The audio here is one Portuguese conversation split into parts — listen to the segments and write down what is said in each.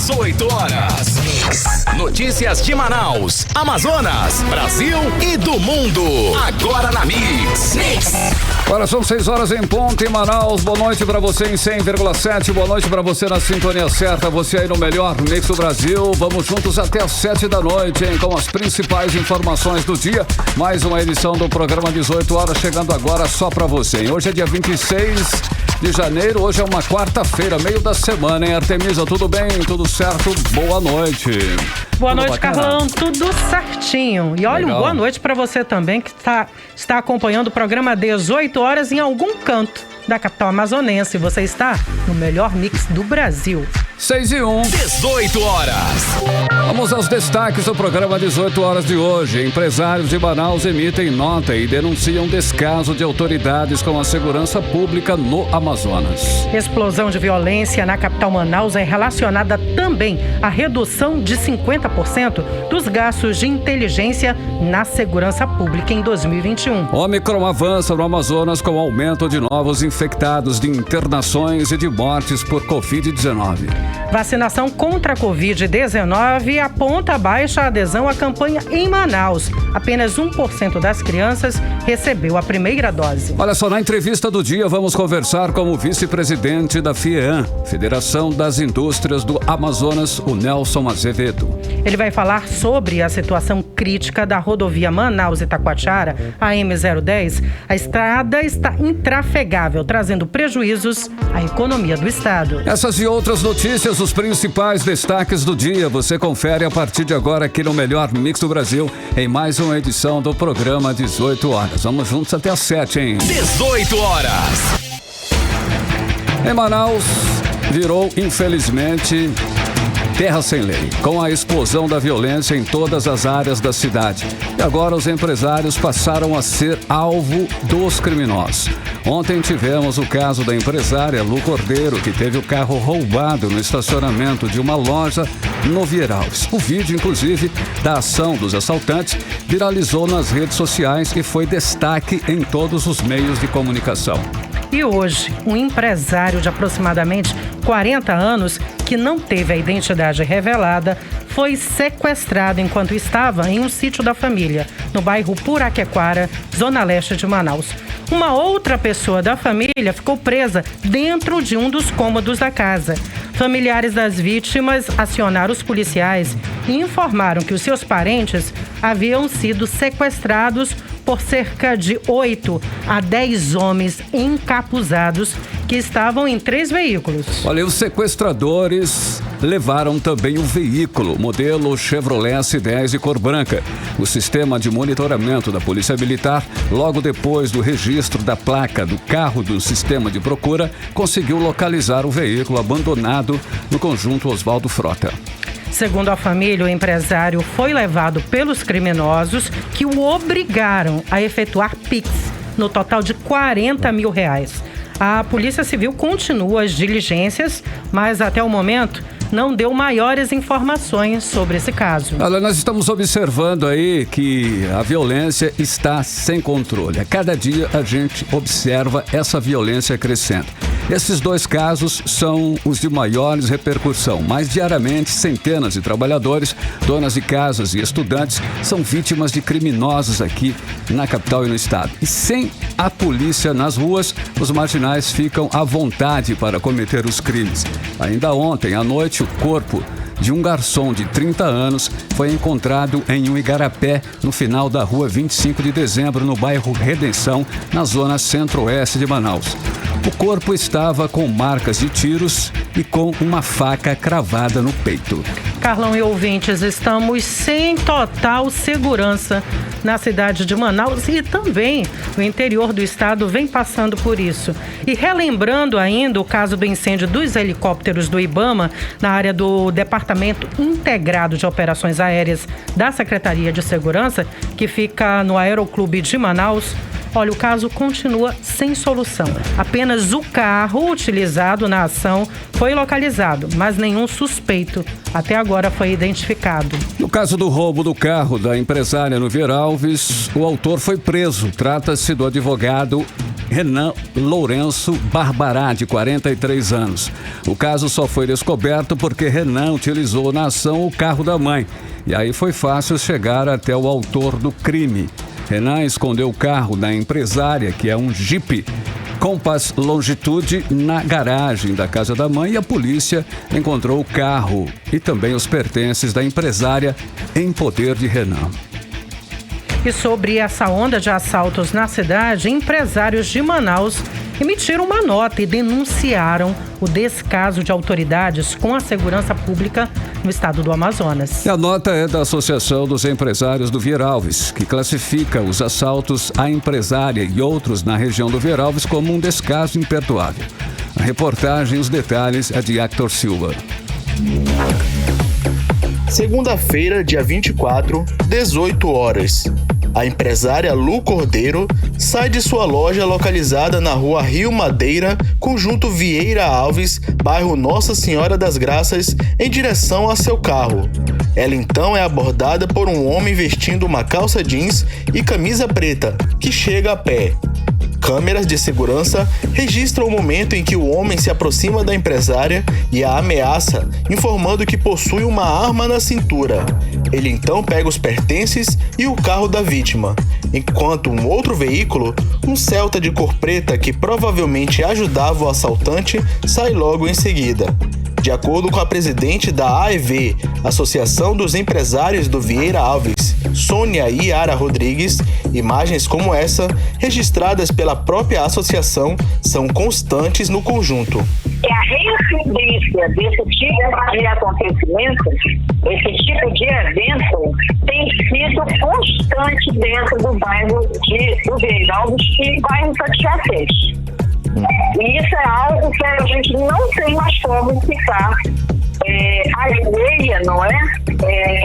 18 horas. Notícias de Manaus, Amazonas, Brasil e do mundo. Agora na Mix. Agora são 6 horas em ponto em Manaus. Boa noite pra você em 100,7. Boa noite pra você na sintonia certa. Você aí no melhor Mix do Brasil. Vamos juntos até as 7 da noite, hein? Com as principais informações do dia. Mais uma edição do programa 18 horas chegando agora só pra você, hein? Hoje é dia 26 de janeiro. Hoje é uma quarta-feira, meio da semana, hein? Artemisa, tudo bem? Tudo certo? Boa noite. Boa noite, Carlão. Tudo certinho. E olha, Legal. Boa noite para você também que está acompanhando o programa 18 horas em algum canto da capital amazonense. Você está no melhor mix do Brasil. 6 e 1. 18 horas. Vamos aos destaques do programa 18 horas de hoje. Empresários de Manaus emitem nota e denunciam descaso de autoridades com a segurança pública no Amazonas. Explosão de violência na capital Manaus é relacionada também à redução de 50% dos gastos de inteligência na segurança pública em 2021. Ômicron avança no Amazonas com aumento de novos infectados, de internações e de mortes por Covid-19. Vacinação contra a Covid-19 aponta baixa adesão à campanha em Manaus. Apenas 1% das crianças recebeu a primeira dose. Olha só, na entrevista do dia vamos conversar com o vice-presidente da FIEAM, Federação das Indústrias do Amazonas, o Nelson Azevedo. Ele vai falar sobre a situação crítica da rodovia Manaus-Itacoatiara, a M010. A estrada está intrafegável, trazendo prejuízos à economia do estado. Essas e outras notícias, os principais destaques do dia, você confere a partir de agora aqui no melhor Mix do Brasil, em mais uma edição do programa 18 horas. Vamos juntos até às 7, hein? 18 horas. Em Manaus, virou, infelizmente, terra sem lei, com a explosão da violência em todas as áreas da cidade. E agora os empresários passaram a ser alvo dos criminosos. Ontem tivemos o caso da empresária Lu Cordeiro, que teve o carro roubado no estacionamento de uma loja no Vieralves. O vídeo, inclusive, da ação dos assaltantes viralizou nas redes sociais e foi destaque em todos os meios de comunicação. E hoje, um empresário de aproximadamente 40 anos, que não teve a identidade revelada, foi sequestrado enquanto estava em um sítio da família, no bairro Puraquequara, zona leste de Manaus. Uma outra pessoa da família ficou presa dentro de um dos cômodos da casa. Familiares das vítimas acionaram os policiais e informaram que os seus parentes haviam sido sequestrados por cerca de 8 a 10 homens encapuzados que estavam em 3 veículos. Olha, os sequestradores levaram também o veículo, modelo Chevrolet S10 de cor branca. O sistema de monitoramento da Polícia Militar, logo depois do registro da placa do carro do sistema de procura, conseguiu localizar o veículo abandonado no conjunto Oswaldo Frota. Segundo a família, o empresário foi levado pelos criminosos que o obrigaram a efetuar PIX, no total de R$40 mil. A Polícia Civil continua as diligências, mas até o momento não deu maiores informações sobre esse caso. Olha, nós estamos observando aí que a violência está sem controle. A cada dia a gente observa essa violência crescendo. Esses 2 casos são os de maiores repercussão, mas diariamente centenas de trabalhadores, donas de casas e estudantes são vítimas de criminosos aqui na capital e no estado. E sem a polícia nas ruas, os marginais ficam à vontade para cometer os crimes. Ainda ontem à noite, o corpo de um garçom de 30 anos foi encontrado em um igarapé no final da rua 25 de dezembro, no bairro Redenção, na zona centro-oeste de Manaus. O corpo estava com marcas de tiros e com uma faca cravada no peito. Carlão e ouvintes, estamos sem total segurança na cidade de Manaus e também o interior do estado vem passando por isso. E relembrando ainda o caso do incêndio dos helicópteros do IBAMA na área do Departamento Integrado de Operações Aéreas da Secretaria de Segurança, que fica no Aeroclube de Manaus. Olha, o caso continua sem solução. Apenas o carro utilizado na ação foi localizado, mas nenhum suspeito até agora foi identificado. No caso do roubo do carro da empresária no Vieralves, o autor foi preso. Trata-se do advogado Renan Lourenço Barbará, de 43 anos. O caso só foi descoberto porque Renan utilizou na ação o carro da mãe. E aí foi fácil chegar até o autor do crime. Renan escondeu o carro da empresária, que é um Jeep Compass Longitude, na garagem da casa da mãe, e a polícia encontrou o carro e também os pertences da empresária em poder de Renan. E sobre essa onda de assaltos na cidade, empresários de Manaus emitiram uma nota e denunciaram o descaso de autoridades com a segurança pública no estado do Amazonas. A nota é da Associação dos Empresários do Vieralves, que classifica os assaltos à empresária e outros na região do Vieralves como um descaso imperdoável. A reportagem, os detalhes, é de Hector Silva. Segunda-feira, dia 24, 18 horas. A empresária Lu Cordeiro sai de sua loja localizada na rua Rio Madeira, conjunto Vieira Alves, bairro Nossa Senhora das Graças, em direção a seu carro. Ela então é abordada por um homem vestindo uma calça jeans e camisa preta, que chega a pé. Câmeras de segurança registram o momento em que o homem se aproxima da empresária e a ameaça, informando que possui uma arma na cintura. Ele então pega os pertences e o carro da vítima, enquanto um outro veículo, um Celta de cor preta que provavelmente ajudava o assaltante, sai logo em seguida. De acordo com a presidente da AEV, Associação dos Empresários do Vieira Alves, Sônia Iara Rodrigues, imagens como essa, registradas pela própria associação, são constantes no conjunto. A reincidência desse tipo de acontecimento, esse tipo de evento, tem sido constante dentro do bairro do Vieira Alves e bairro Satisfeito. E isso é algo que a gente não tem mais como ficar alheia, não é?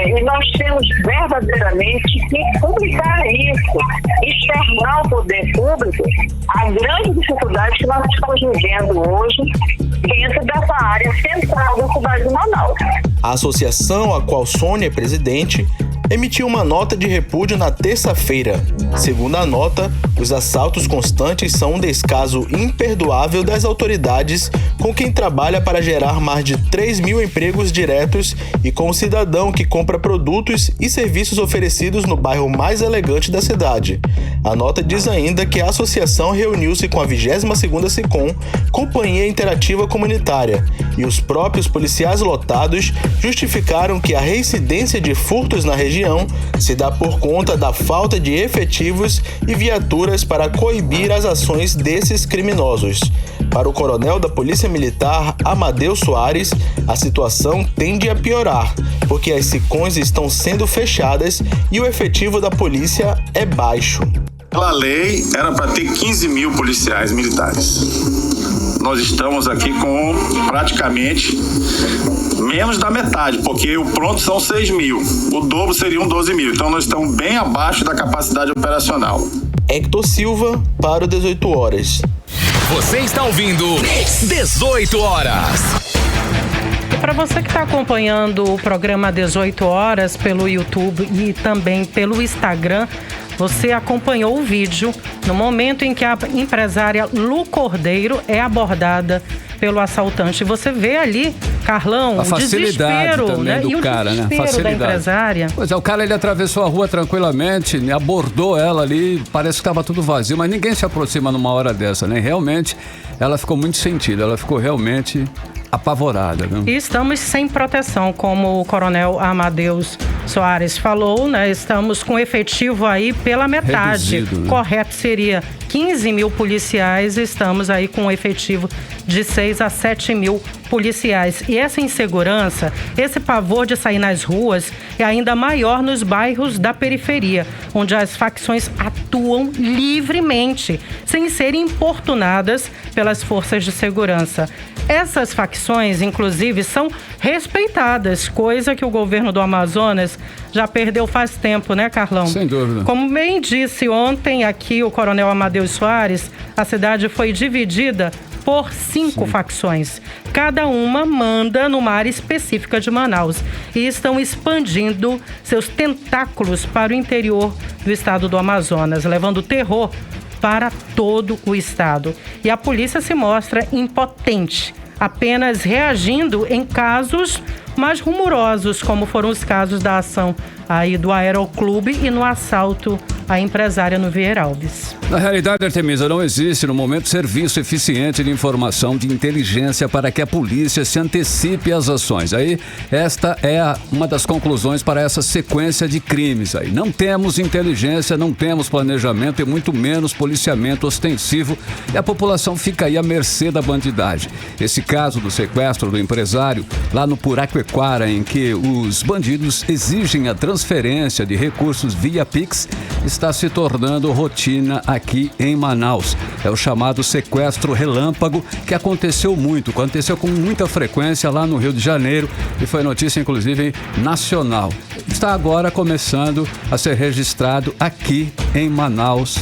E nós temos verdadeiramente que publicar isso, externar ao poder público a grande dificuldade que nós estamos vivendo hoje dentro dessa área central da cidade de Manaus. A associação, a qual Sônia é presidente, emitiu uma nota de repúdio na terça-feira. Segundo a nota, os assaltos constantes são um descaso imperdoável das autoridades com quem trabalha para gerar mais de 3 mil empregos diretos e com o cidadão que compra produtos e serviços oferecidos no bairro mais elegante da cidade. A nota diz ainda que a associação reuniu-se com a 22ª SECOM, Companhia Interativa Comunitária, e os próprios policiais lotados justificaram que a reincidência de furtos na região se dá por conta da falta de efetivos e viaturas para coibir as ações desses criminosos. Para o coronel da Polícia Militar, Amadeu Soares, a situação tende a piorar, porque as SECOMs estão sendo fechadas e o efetivo da polícia é baixo. Pela lei, era para ter 15 mil policiais militares. Nós estamos aqui com praticamente menos da metade, porque o pronto são 6 mil. O dobro seriam 12 mil. Então nós estamos bem abaixo da capacidade operacional. Hector Silva, para o 18 horas. Você está ouvindo 18 horas. E para você que está acompanhando o programa 18 horas pelo YouTube e também pelo Instagram, você acompanhou o vídeo no momento em que a empresária Lu Cordeiro é abordada pelo assaltante. Você vê ali, Carlão, a facilidade desespero, também né? do E cara, o né? desespero da empresária. Pois é, o cara ele atravessou a rua tranquilamente, abordou ela ali, parece que estava tudo vazio, mas ninguém se aproxima numa hora dessa, né? Realmente, ela ficou muito sentida, ela ficou realmente apavorada, né? E estamos sem proteção, como o coronel Amadeus Soares falou, né? Estamos com efetivo aí pela metade. Reduzido, né? Correto seria 15 mil policiais, estamos aí com um efetivo de 6 a 7 mil policiais. E essa insegurança, esse pavor de sair nas ruas é ainda maior nos bairros da periferia, onde as facções atuam livremente, sem serem importunadas pelas forças de segurança. Essas facções, inclusive, são respeitadas, coisa que o governo do Amazonas já perdeu faz tempo, né, Carlão? Sem dúvida. Como bem disse ontem aqui o coronel Amadeu Soares, a cidade foi dividida por 5 facções. Cada uma manda numa área específica de Manaus e estão expandindo seus tentáculos para o interior do estado do Amazonas, levando terror para todo o estado. E a polícia se mostra impotente, apenas reagindo em casos mais rumorosos, como foram os casos da ação aí do Aeroclube e no assalto à empresária no Vieira Alves. Na realidade, Artemisa, não existe no momento serviço eficiente de informação de inteligência para que a polícia se antecipe às ações. Aí, esta é uma das conclusões para essa sequência de crimes aí. Não temos inteligência, não temos planejamento e muito menos policiamento ostensivo, e a população fica aí à mercê da bandidagem. Esse caso do sequestro do empresário lá no Puraquequara, em que os bandidos exigem a transferência de recursos via Pix, está se tornando rotina aqui em Manaus. É o chamado sequestro relâmpago, que aconteceu com muita frequência lá no Rio de Janeiro e foi notícia inclusive nacional. Está agora começando a ser registrado aqui em Manaus.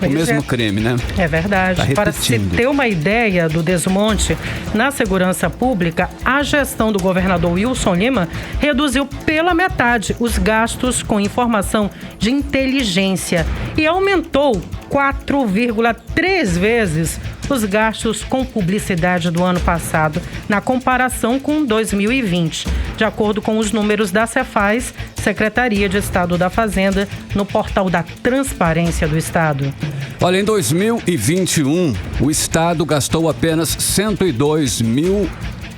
O mesmo crime, né? É verdade. Para se ter uma ideia do desmonte na segurança pública, a gestão do governador Wilson Lima reduziu pela metade os gastos com informação de inteligência e aumentou 4,3 vezes os gastos com publicidade do ano passado, na comparação com 2020, de acordo com os números da Cefaz, Secretaria de Estado da Fazenda, no portal da Transparência do Estado. Olha, em 2021, o Estado gastou apenas 102 mil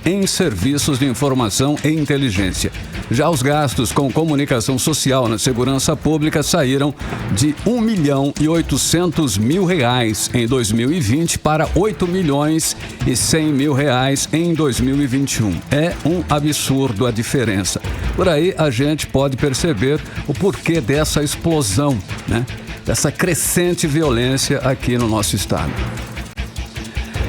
em serviços de informação e inteligência. Já os gastos com comunicação social na segurança pública saíram de R$1.800.000 em 2020 para R$8.100.000 em 2021. É um absurdo a diferença. Por aí a gente pode perceber o porquê dessa explosão, né? Dessa crescente violência aqui no nosso estado.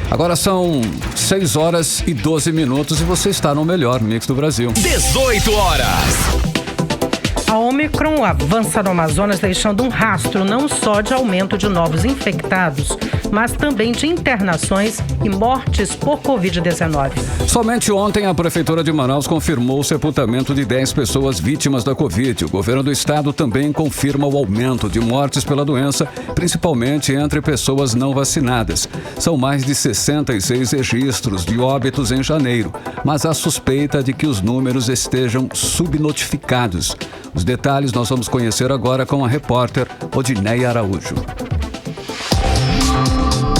Agora são 6h12 e você está no melhor mix do Brasil. 18 horas. A Omicron avança no Amazonas, deixando um rastro não só de aumento de novos infectados, mas também de internações e mortes por Covid-19. Somente ontem, a Prefeitura de Manaus confirmou o sepultamento de 10 pessoas vítimas da Covid. O governo do estado também confirma o aumento de mortes pela doença, principalmente entre pessoas não vacinadas. São mais de 66 registros de óbitos em janeiro, mas há suspeita de que os números estejam subnotificados. Os detalhes nós vamos conhecer agora com a repórter Odineia Araújo.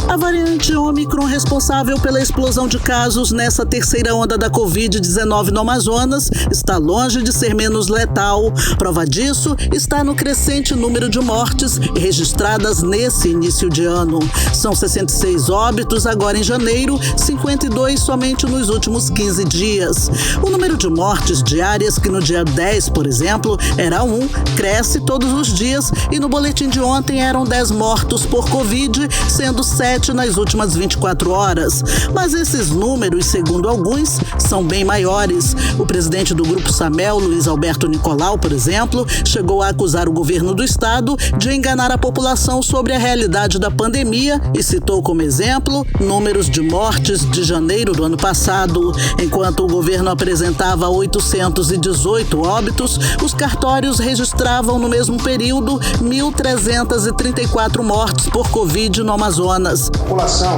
A variante Omicron, responsável pela explosão de casos nessa terceira onda da Covid-19 no Amazonas, está longe de ser menos letal. Prova disso está no crescente número de mortes registradas nesse início de ano. São 66 óbitos agora em janeiro, 52 somente nos últimos 15 dias. O número de mortes diárias, que no dia 10, por exemplo, era 1, cresce todos os dias e no boletim de ontem eram 10 mortos por Covid, sendo 7 nas últimas 24 horas. Mas esses números, segundo alguns, são bem maiores. O presidente do Grupo Samel, Luiz Alberto Nicolau, por exemplo, chegou a acusar o governo do estado de enganar a população sobre a realidade da pandemia e citou como exemplo números de mortes de janeiro do ano passado. Enquanto o governo apresentava 818 óbitos, os cartórios registravam no mesmo período 1.334 mortes por Covid no Amazonas. A população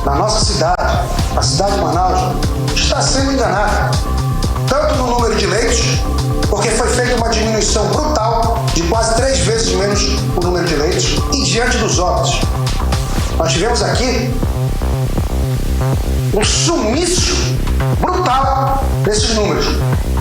da nossa cidade, a cidade de Manaus, está sendo enganada, tanto no número de leitos, porque foi feita uma diminuição brutal de quase 3 vezes menos o número de leitos, e diante dos óbitos. Nós tivemos aqui um sumiço brutal desses números.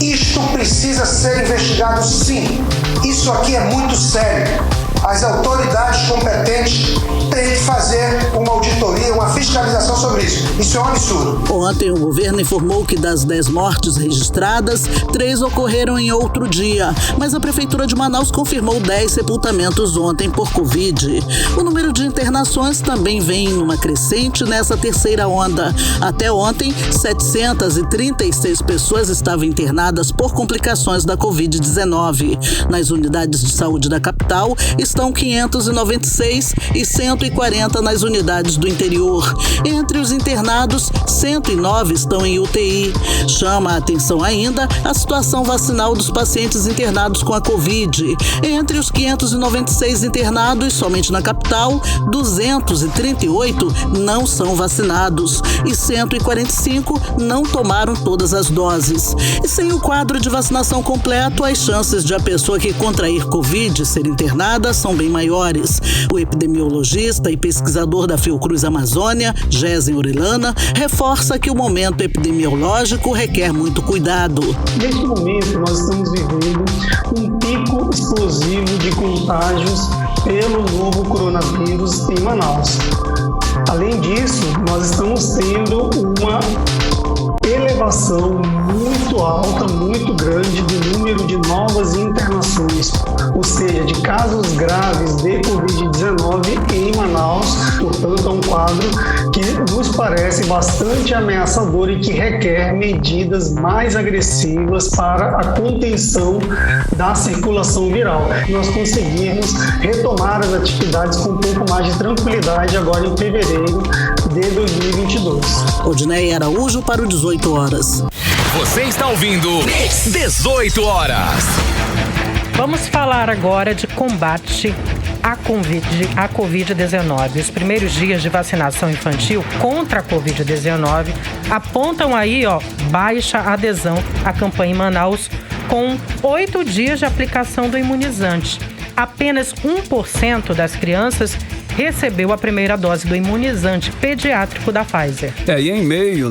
Isto precisa ser investigado, sim. Isso aqui é muito sério. As autoridades competentes têm que fazer uma auditoria, uma fiscalização sobre isso. Isso é um absurdo. Ontem o governo informou que das 10 mortes registradas, 3 ocorreram em outro dia, mas a Prefeitura de Manaus confirmou 10 sepultamentos ontem por Covid. O número de internações também vem numa crescente nessa terceira onda. Até ontem, 736 pessoas estavam internadas por complicações da Covid-19. Nas unidades de saúde da capital, estão 596 e 140 nas unidades do interior. Entre os internados, 109 estão em UTI. Chama a atenção ainda a situação vacinal dos pacientes internados com a Covid. Entre os 596 internados, somente na capital, 238 não são vacinados e 145 não tomaram todas as doses. E sem o quadro de vacinação completo, as chances de a pessoa que contrair Covid ser internada são bem maiores. O epidemiologista e pesquisador da Fiocruz Amazônia, Gésen Orellana, reforça que o momento epidemiológico requer muito cuidado. Neste momento, nós estamos vivendo um pico explosivo de contágios pelo novo coronavírus em Manaus. Além disso, nós estamos tendo uma elevação muito alta, muito grande do número de novas internações, ou seja, de casos graves de Covid-19 em Manaus. Portanto, é um quadro que nos parece bastante ameaçador e que requer medidas mais agressivas para a contenção da circulação viral. Nós conseguimos retomar as atividades com um pouco mais de tranquilidade agora em fevereiro de 2022. Odinei Araújo para o 18 horas. Você está ouvindo 18 horas. Vamos falar agora de combate à Covid-19. Os primeiros dias de vacinação infantil contra a Covid-19 apontam aí, baixa adesão à campanha em Manaus, com 8 dias de aplicação do imunizante. Apenas 1% das crianças recebeu a primeira dose do imunizante pediátrico da Pfizer. E em meio,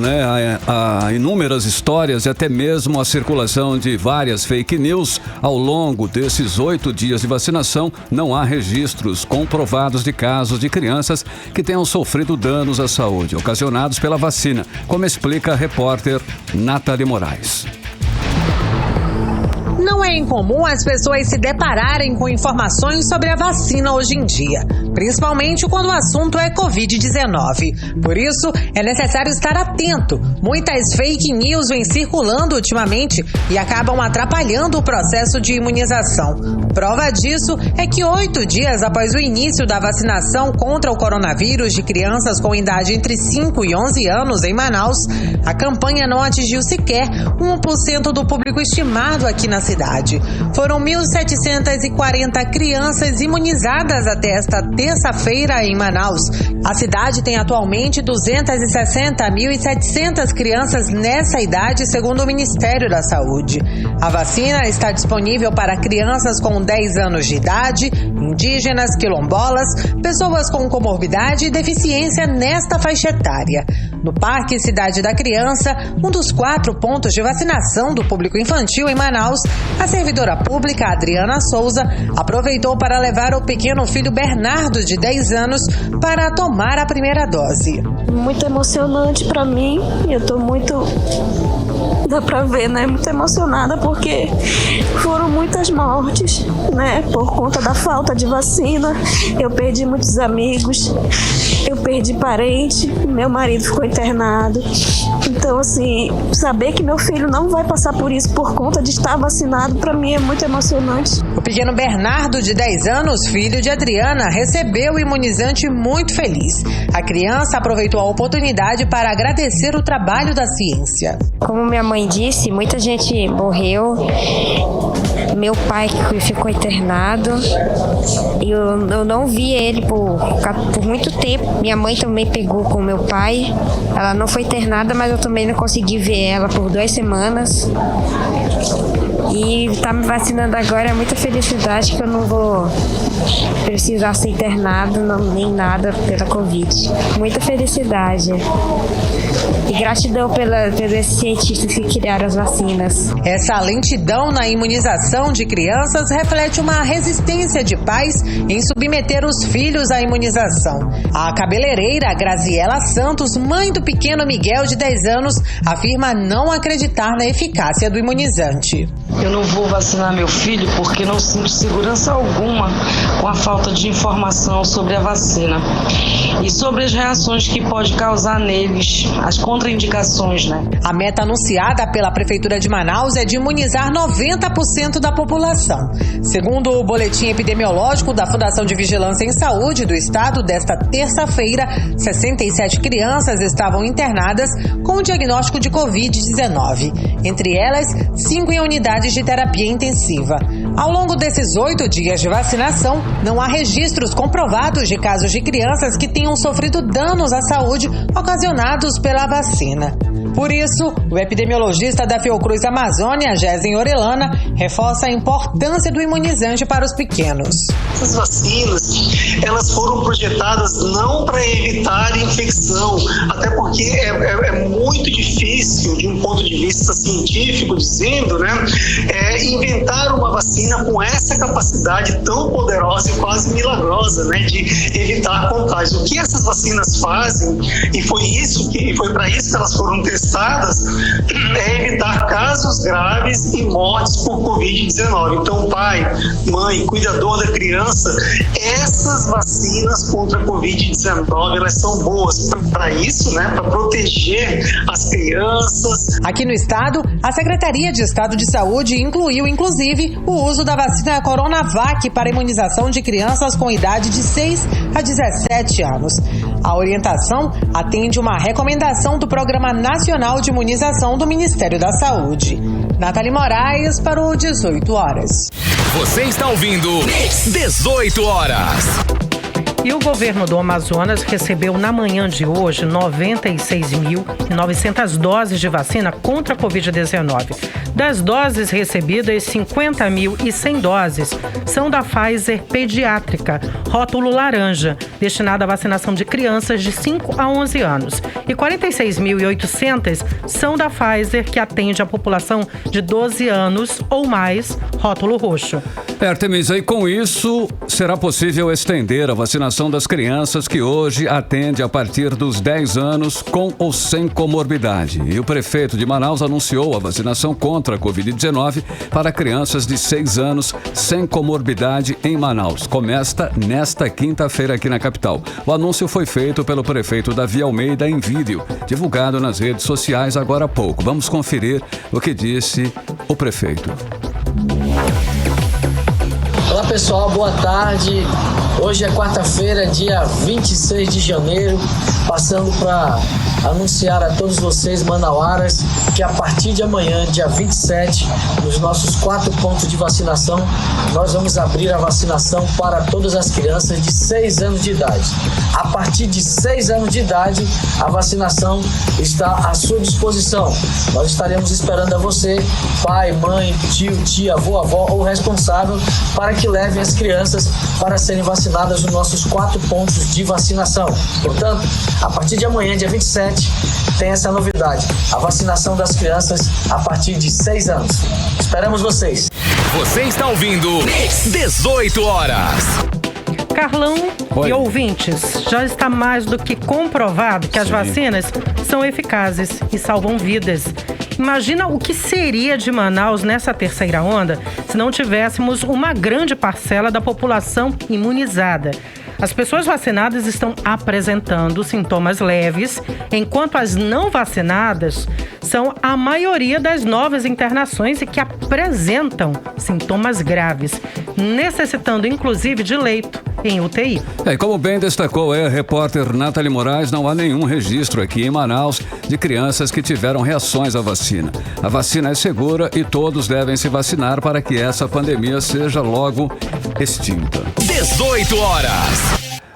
a inúmeras histórias e até mesmo a circulação de várias fake news, ao longo desses 8 dias de vacinação, não há registros comprovados de casos de crianças que tenham sofrido danos à saúde ocasionados pela vacina, como explica a repórter Nathalie Moraes. Não é incomum as pessoas se depararem com informações sobre a vacina hoje em dia, principalmente quando o assunto é Covid-19. Por isso, é necessário estar atento. Muitas fake news vêm circulando ultimamente e acabam atrapalhando o processo de imunização. Prova disso é que 8 dias após o início da vacinação contra o coronavírus de crianças com idade entre 5 e 11 anos em Manaus, a campanha não atingiu sequer 1% do público estimado aqui na cidade. Foram 1.740 crianças imunizadas até esta terça-feira em Manaus. A cidade tem atualmente 260.700 crianças nessa idade, segundo o Ministério da Saúde. A vacina está disponível para crianças com 10 anos de idade, indígenas, quilombolas, pessoas com comorbidade e deficiência nesta faixa etária. No Parque Cidade da Criança, um dos 4 pontos de vacinação do público infantil em Manaus, a servidora pública Adriana Souza aproveitou para levar o pequeno filho Bernardo, de 10 anos, para tomar a primeira dose. Muito emocionante para mim, eu estou muito... Dá pra ver, muito emocionada, porque foram muitas mortes, por conta da falta de vacina. Eu perdi muitos amigos, eu perdi parente, meu marido ficou internado. Então, assim, saber que meu filho não vai passar por isso por conta de estar vacinado, pra mim é muito emocionante. O pequeno Bernardo, de 10 anos, filho de Adriana, recebeu o imunizante muito feliz. A criança aproveitou a oportunidade para agradecer o trabalho da ciência. Como minha mãe disse, muita gente morreu. Meu pai que ficou internado. Eu não vi ele por muito tempo. Minha mãe também pegou com meu pai. Ela não foi internada, mas eu também não consegui ver ela por 2 semanas. E tá me vacinando agora é muita felicidade, que eu não vou precisar ser internado nem nada pela Covid. Muita felicidade. E gratidão pelos cientistas que criaram as vacinas. Essa lentidão na imunização de crianças reflete uma resistência de pais em submeter os filhos à imunização. A cabeleireira Graziela Santos, mãe do pequeno Miguel, de 10 anos, afirma não acreditar na eficácia do imunizante. Eu não vou vacinar meu filho porque não sinto segurança alguma com a falta de informação sobre a vacina e sobre as reações que pode causar neles, as contraindicações contraindicações, né? A meta anunciada pela Prefeitura de Manaus é de imunizar 90% da população. Segundo o boletim epidemiológico da Fundação de Vigilância em Saúde do Estado, desta terça-feira, 67 crianças estavam internadas com o diagnóstico de Covid-19. Entre elas, 5 em unidades de terapia intensiva. Ao longo desses 8 dias de vacinação, não há registros comprovados de casos de crianças que tenham sofrido danos à saúde ocasionados pela vacina. Por isso, o epidemiologista da Fiocruz Amazônia, Gésen Orellana, reforça a importância do imunizante para os pequenos. Essas vacinas, elas foram projetadas não para evitar infecção, até porque é muito difícil, de um ponto de vista científico, dizendo, né, inventar uma vacina com essa capacidade tão poderosa e quase milagrosa, né, de evitar contágio. O que essas vacinas fazem, e foi para isso que elas foram testadas, é evitar casos graves e mortes por Covid-19. Então, pai, mãe, cuidador da criança, essas vacinas contra a Covid-19, elas são boas para isso, né, para proteger as crianças. Aqui no estado, a Secretaria de Estado de Saúde incluiu, inclusive, o uso da vacina Coronavac para imunização de crianças com idade de 6 a 17 anos. A orientação atende uma recomendação do Programa Nacional de Imunização do Ministério da Saúde. Nathalie Moraes para o 18 horas. Você está ouvindo 18 horas. E o governo do Amazonas recebeu na manhã de hoje 96.900 doses de vacina contra a Covid-19. Das doses recebidas, 50.100 doses são da Pfizer pediátrica, rótulo laranja, destinada à vacinação de crianças de 5 a 11 anos. E 46.800 são da Pfizer, que atende a população de 12 anos ou mais, rótulo roxo. Artemis, aí com isso será possível estender a vacinação das crianças que hoje atende a partir dos 10 anos com ou sem comorbidade. E o prefeito de Manaus anunciou a vacinação contra a Covid-19 para crianças de 6 anos sem comorbidade em Manaus. Começa nesta quinta-feira aqui na capital. O anúncio foi feito pelo prefeito Davi Almeida em vídeo, divulgado nas redes sociais agora há pouco. Vamos conferir o que disse o prefeito. Olá pessoal, boa tarde. Hoje é quarta-feira, dia 26 de janeiro, passando para anunciar a todos vocês, manauaras, que a partir de amanhã, dia 27, nos nossos 4 pontos de vacinação, nós vamos abrir a vacinação para todas as crianças de 6 anos de idade. A partir de 6 anos de idade, a vacinação está à sua disposição. Nós estaremos esperando a você, pai, mãe, tio, tia, avô, avó ou responsável, para que levem as crianças para serem vacinadas nos nossos 4 pontos de vacinação. Portanto, a partir de amanhã, dia 27, tem essa novidade, a vacinação das crianças a partir de 6 anos. Esperamos vocês. Você está ouvindo 18 horas. Carlão Oi. E ouvintes, já está mais do que comprovado que as vacinas são eficazes e salvam vidas. Imagina o que seria de Manaus nessa terceira onda se não tivéssemos uma grande parcela da população imunizada. As pessoas vacinadas estão apresentando sintomas leves, enquanto as não vacinadas são a maioria das novas internações e que apresentam sintomas graves, necessitando inclusive de leito em UTI. Como bem destacou a repórter Nathalie Moraes, não há nenhum registro aqui em Manaus de crianças que tiveram reações à vacina. A vacina é segura e todos devem se vacinar para que essa pandemia seja logo extinta. 18 horas.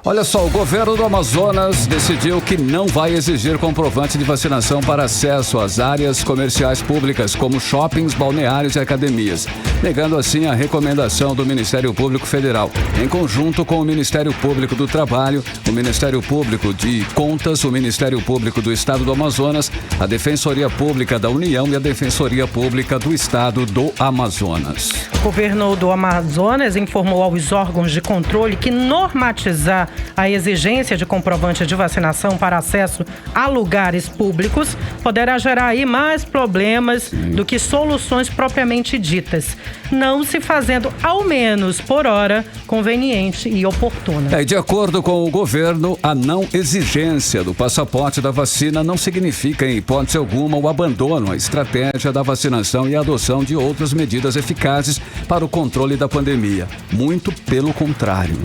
Olha só, o governo do Amazonas decidiu que não vai exigir comprovante de vacinação para acesso às áreas comerciais públicas, como shoppings, balneários e academias, negando assim a recomendação do Ministério Público Federal, em conjunto com o Ministério Público do Trabalho, o Ministério Público de Contas, o Ministério Público do Estado do Amazonas, a Defensoria Pública da União e a Defensoria Pública do Estado do Amazonas. O governo do Amazonas informou aos órgãos de controle que normatizar A exigência de comprovante de vacinação para acesso a lugares públicos poderá gerar aí mais problemas do que soluções propriamente ditas, não se fazendo, ao menos por hora, conveniente e oportuna. De acordo com o governo, a não exigência do passaporte da vacina não significa, em hipótese alguma, o abandono à estratégia da vacinação e a adoção de outras medidas eficazes para o controle da pandemia. Muito pelo contrário.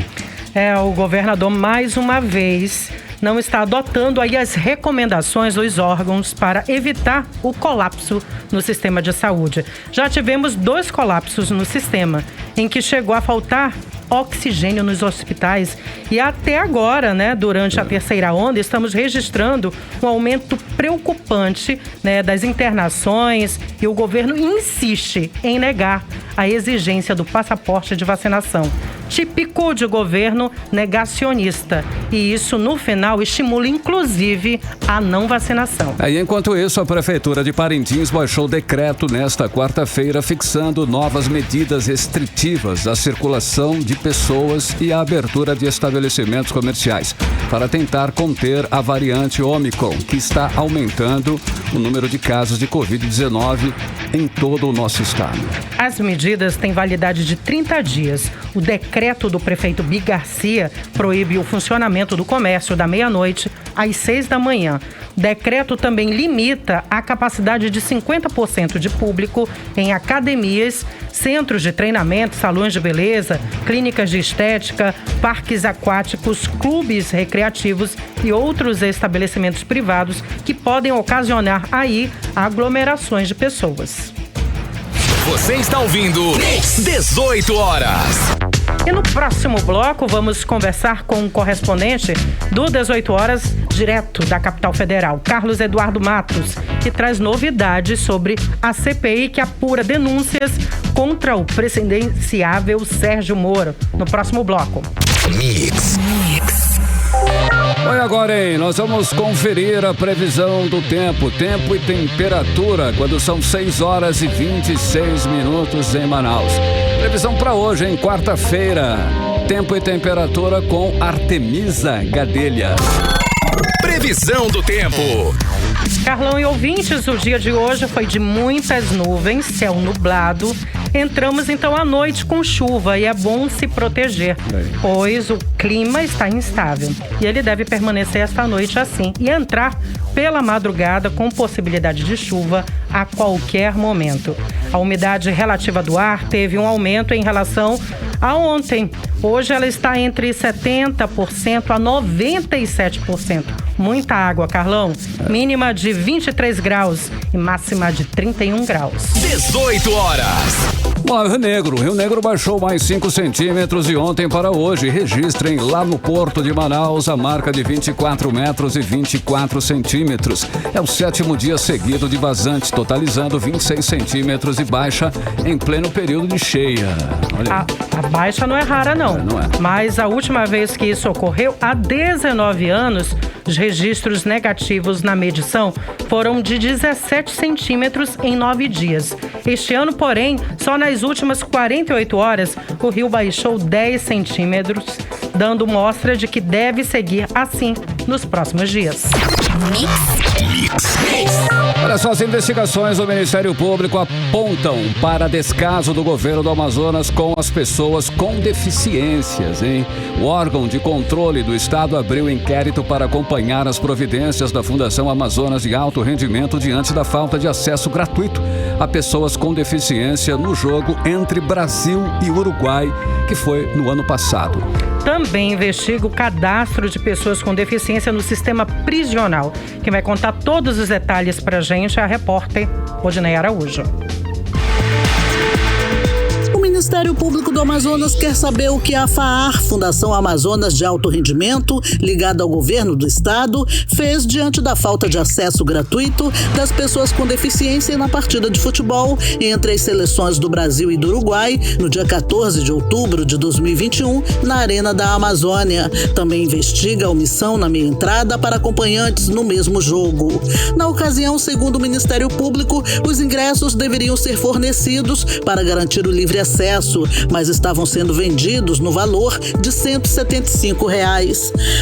O governador, mais uma vez, não está adotando aí as recomendações dos órgãos para evitar o colapso no sistema de saúde. Já tivemos 2 colapsos no sistema, em que chegou a faltar oxigênio nos hospitais e até agora, durante a terceira onda, estamos registrando um aumento preocupante, das internações, e o governo insiste em negar a exigência do passaporte de vacinação. Típico de governo negacionista. E isso, no final, estimula, inclusive, a não vacinação. Enquanto isso, a Prefeitura de Parintins baixou decreto nesta quarta-feira, fixando novas medidas restritivas à circulação de pessoas e à abertura de estabelecimentos comerciais, para tentar conter a variante Ômicron, que está aumentando o número de casos de Covid-19 em todo o nosso estado. As medidas têm validade de 30 dias. O decreto do prefeito Bi Garcia proíbe o funcionamento do comércio da meia-noite às 6 da manhã. O decreto também limita a capacidade de 50% de público em academias, centros de treinamento, salões de beleza, clínicas de estética, parques aquáticos, clubes recreativos e outros estabelecimentos privados que podem ocasionar aí aglomerações de pessoas. Você está ouvindo 18 horas. E no próximo bloco vamos conversar com o correspondente do 18 horas, direto da capital federal, Carlos Eduardo Matos, que traz novidades sobre a CPI que apura denúncias contra o presidenciável Sérgio Moro. No próximo bloco. Mix. Oi, agora, hein? Nós vamos conferir a previsão do tempo e temperatura, quando são 6 horas e 26 minutos em Manaus. Previsão para hoje, em quarta-feira. Tempo e temperatura com Artemisa Gadelha. Previsão do tempo. Carlão e ouvintes, o dia de hoje foi de muitas nuvens, céu nublado. Entramos então à noite com chuva e é bom se proteger, pois o clima está instável e ele deve permanecer esta noite assim e entrar pela madrugada com possibilidade de chuva a qualquer momento. A umidade relativa do ar teve um aumento em relação a ontem. Hoje ela está entre 70% a 97%. Muita água, Carlão. Mínima de 23 graus e máxima de 31 graus. 18 horas. Bom, Rio Negro baixou mais 5 centímetros de ontem para hoje. Registrem lá no Porto de Manaus a marca de 24 metros e 24 centímetros. É o 7º dia seguido de vazante, totalizando 26 centímetros de baixa em pleno período de cheia. A baixa não é rara, não. Não é. Mas a última vez que isso ocorreu, há 19 anos, os registros negativos na medição foram de 17 centímetros em 9 dias. Este ano, porém, só nas últimas 48 horas, o rio baixou 10 centímetros, dando mostra de que deve seguir assim nos próximos dias. Olha só, as investigações do Ministério Público apontam para descaso do governo do Amazonas com as pessoas com deficiências, hein? O órgão de controle do Estado abriu inquérito para acompanhar as providências da Fundação Amazonas de Alto Rendimento diante da falta de acesso gratuito a pessoas com deficiência no jogo entre Brasil e Uruguai, que foi no ano passado. Também investiga o cadastro de pessoas com deficiência no sistema prisional. Quem vai contar todos os detalhes pra gente é a repórter Odinei Araújo. O Ministério Público do Amazonas quer saber o que a FAAR, Fundação Amazonas de Alto Rendimento, ligada ao governo do estado, fez diante da falta de acesso gratuito das pessoas com deficiência na partida de futebol entre as seleções do Brasil e do Uruguai, no dia 14 de outubro de 2021, na Arena da Amazônia. Também investiga a omissão na meia entrada para acompanhantes no mesmo jogo. Na ocasião, segundo o Ministério Público, os ingressos deveriam ser fornecidos para garantir o livre acesso acesso, mas estavam sendo vendidos no valor de R$ 175.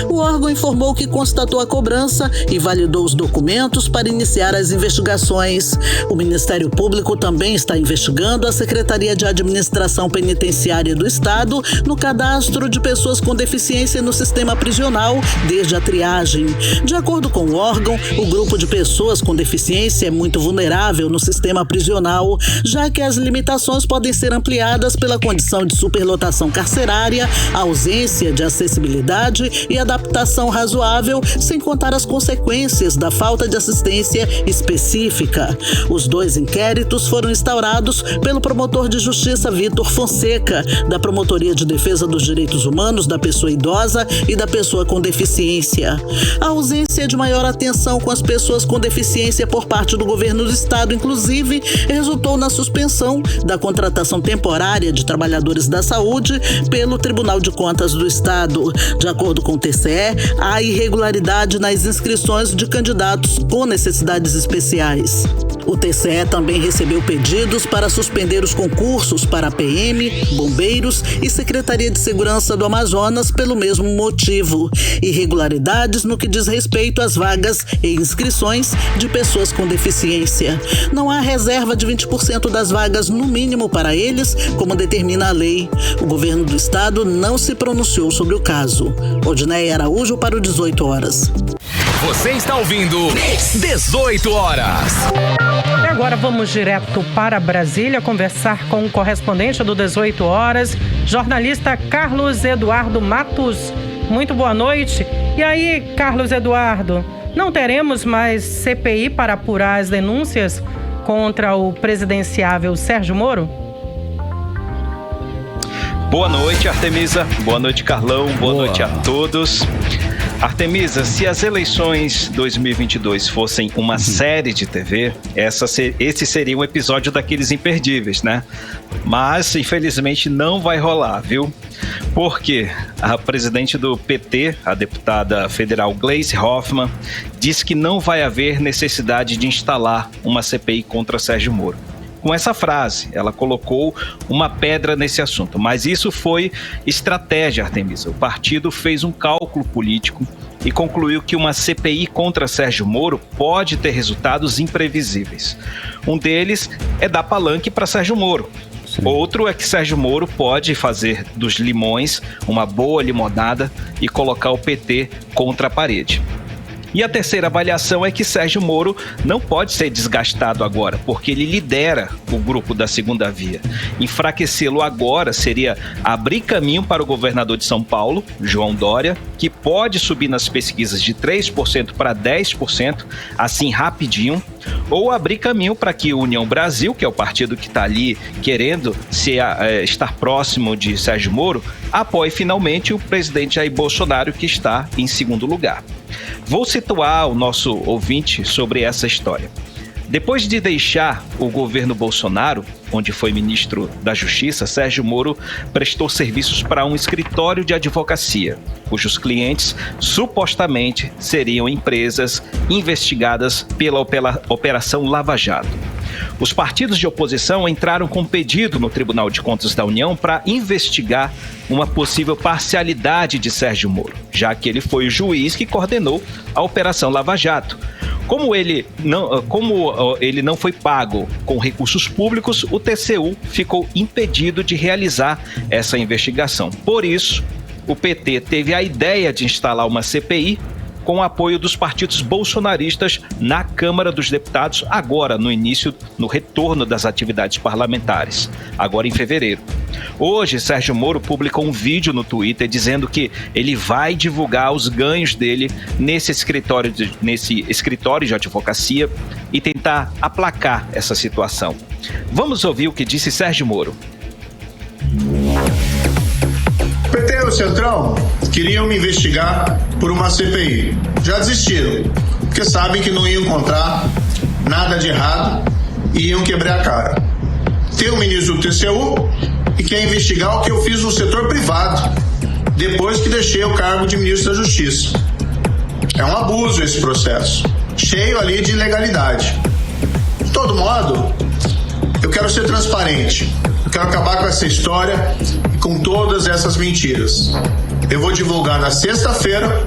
O órgão informou que constatou a cobrança e validou os documentos para iniciar as investigações. O Ministério Público também está investigando a Secretaria de Administração Penitenciária do Estado no cadastro de pessoas com deficiência no sistema prisional desde a triagem. De acordo com o órgão, o grupo de pessoas com deficiência é muito vulnerável no sistema prisional, já que as limitações podem ser ampliadas pela condição de superlotação carcerária, ausência de acessibilidade e adaptação razoável, sem contar as consequências da falta de assistência específica. Os 2 inquéritos foram instaurados pelo promotor de justiça Vitor Fonseca, da Promotoria de Defesa dos Direitos Humanos da Pessoa Idosa e da Pessoa com Deficiência. A ausência de maior atenção com as pessoas com deficiência por parte do governo do estado, inclusive, resultou na suspensão da contratação temporária de trabalhadores da saúde pelo Tribunal de Contas do Estado. De acordo com o TCE, há irregularidade nas inscrições de candidatos com necessidades especiais. O TCE também recebeu pedidos para suspender os concursos para PM, bombeiros e Secretaria de Segurança do Amazonas pelo mesmo motivo. Irregularidades no que diz respeito às vagas e inscrições de pessoas com deficiência. Não há reserva de 20% das vagas no mínimo para eles, como determina a lei. O governo do estado não se pronunciou sobre o caso. Odneia Araújo para o 18 horas. Você está ouvindo 18 horas. E agora vamos direto para Brasília conversar com o correspondente do 18 horas, jornalista Carlos Eduardo Matos. Muito boa noite. E aí, Carlos Eduardo, não teremos mais CPI para apurar as denúncias contra o presidenciável Sérgio Moro? Boa noite, Artemisa. Boa noite, Carlão. Boa noite a todos. Artemisa, se as eleições 2022 fossem uma série de TV, esse seria um episódio daqueles imperdíveis, né? Mas, infelizmente, não vai rolar, viu? Porque a presidente do PT, a deputada federal Gleisi Hoffmann, disse que não vai haver necessidade de instalar uma CPI contra Sérgio Moro. Com essa frase, ela colocou uma pedra nesse assunto, mas isso foi estratégia, Artemisa. O partido fez um cálculo político e concluiu que uma CPI contra Sérgio Moro pode ter resultados imprevisíveis. Um deles é dar palanque para Sérgio Moro. Sim. Outro é que Sérgio Moro pode fazer dos limões uma boa limonada e colocar o PT contra a parede. E a terceira avaliação é que Sérgio Moro não pode ser desgastado agora, porque ele lidera o grupo da segunda via. Enfraquecê-lo agora seria abrir caminho para o governador de São Paulo, João Dória, que pode subir nas pesquisas de 3% para 10%, assim rapidinho, ou abrir caminho para que o União Brasil, que é o partido que está ali querendo estar próximo de Sérgio Moro, apoie finalmente o presidente Jair Bolsonaro, que está em segundo lugar. Vou situar o nosso ouvinte sobre essa história. Depois de deixar o governo Bolsonaro, onde foi ministro da Justiça, Sérgio Moro prestou serviços para um escritório de advocacia, cujos clientes supostamente seriam empresas investigadas pela Operação Lava Jato. Os partidos de oposição entraram com pedido no Tribunal de Contas da União para investigar uma possível parcialidade de Sérgio Moro, já que ele foi o juiz que coordenou a Operação Lava Jato. Como ele não foi pago com recursos públicos, o TCU ficou impedido de realizar essa investigação. Por isso, o PT teve a ideia de instalar uma CPI com o apoio dos partidos bolsonaristas na Câmara dos Deputados, agora no retorno das atividades parlamentares, agora em fevereiro. Hoje, Sérgio Moro publicou um vídeo no Twitter dizendo que ele vai divulgar os ganhos dele nesse escritório de advocacia e tentar aplacar essa situação. Vamos ouvir o que disse Sérgio Moro. O PT e o Centrão queriam me investigar por uma CPI. Já desistiram, porque sabem que não iam encontrar nada de errado e iam quebrar a cara. Tem o ministro do TCU e quer investigar o que eu fiz no setor privado, depois que deixei o cargo de ministro da Justiça. É um abuso esse processo, cheio ali de ilegalidade. De todo modo, eu quero ser transparente. Quero acabar com essa história e com todas essas mentiras. Eu vou divulgar na sexta-feira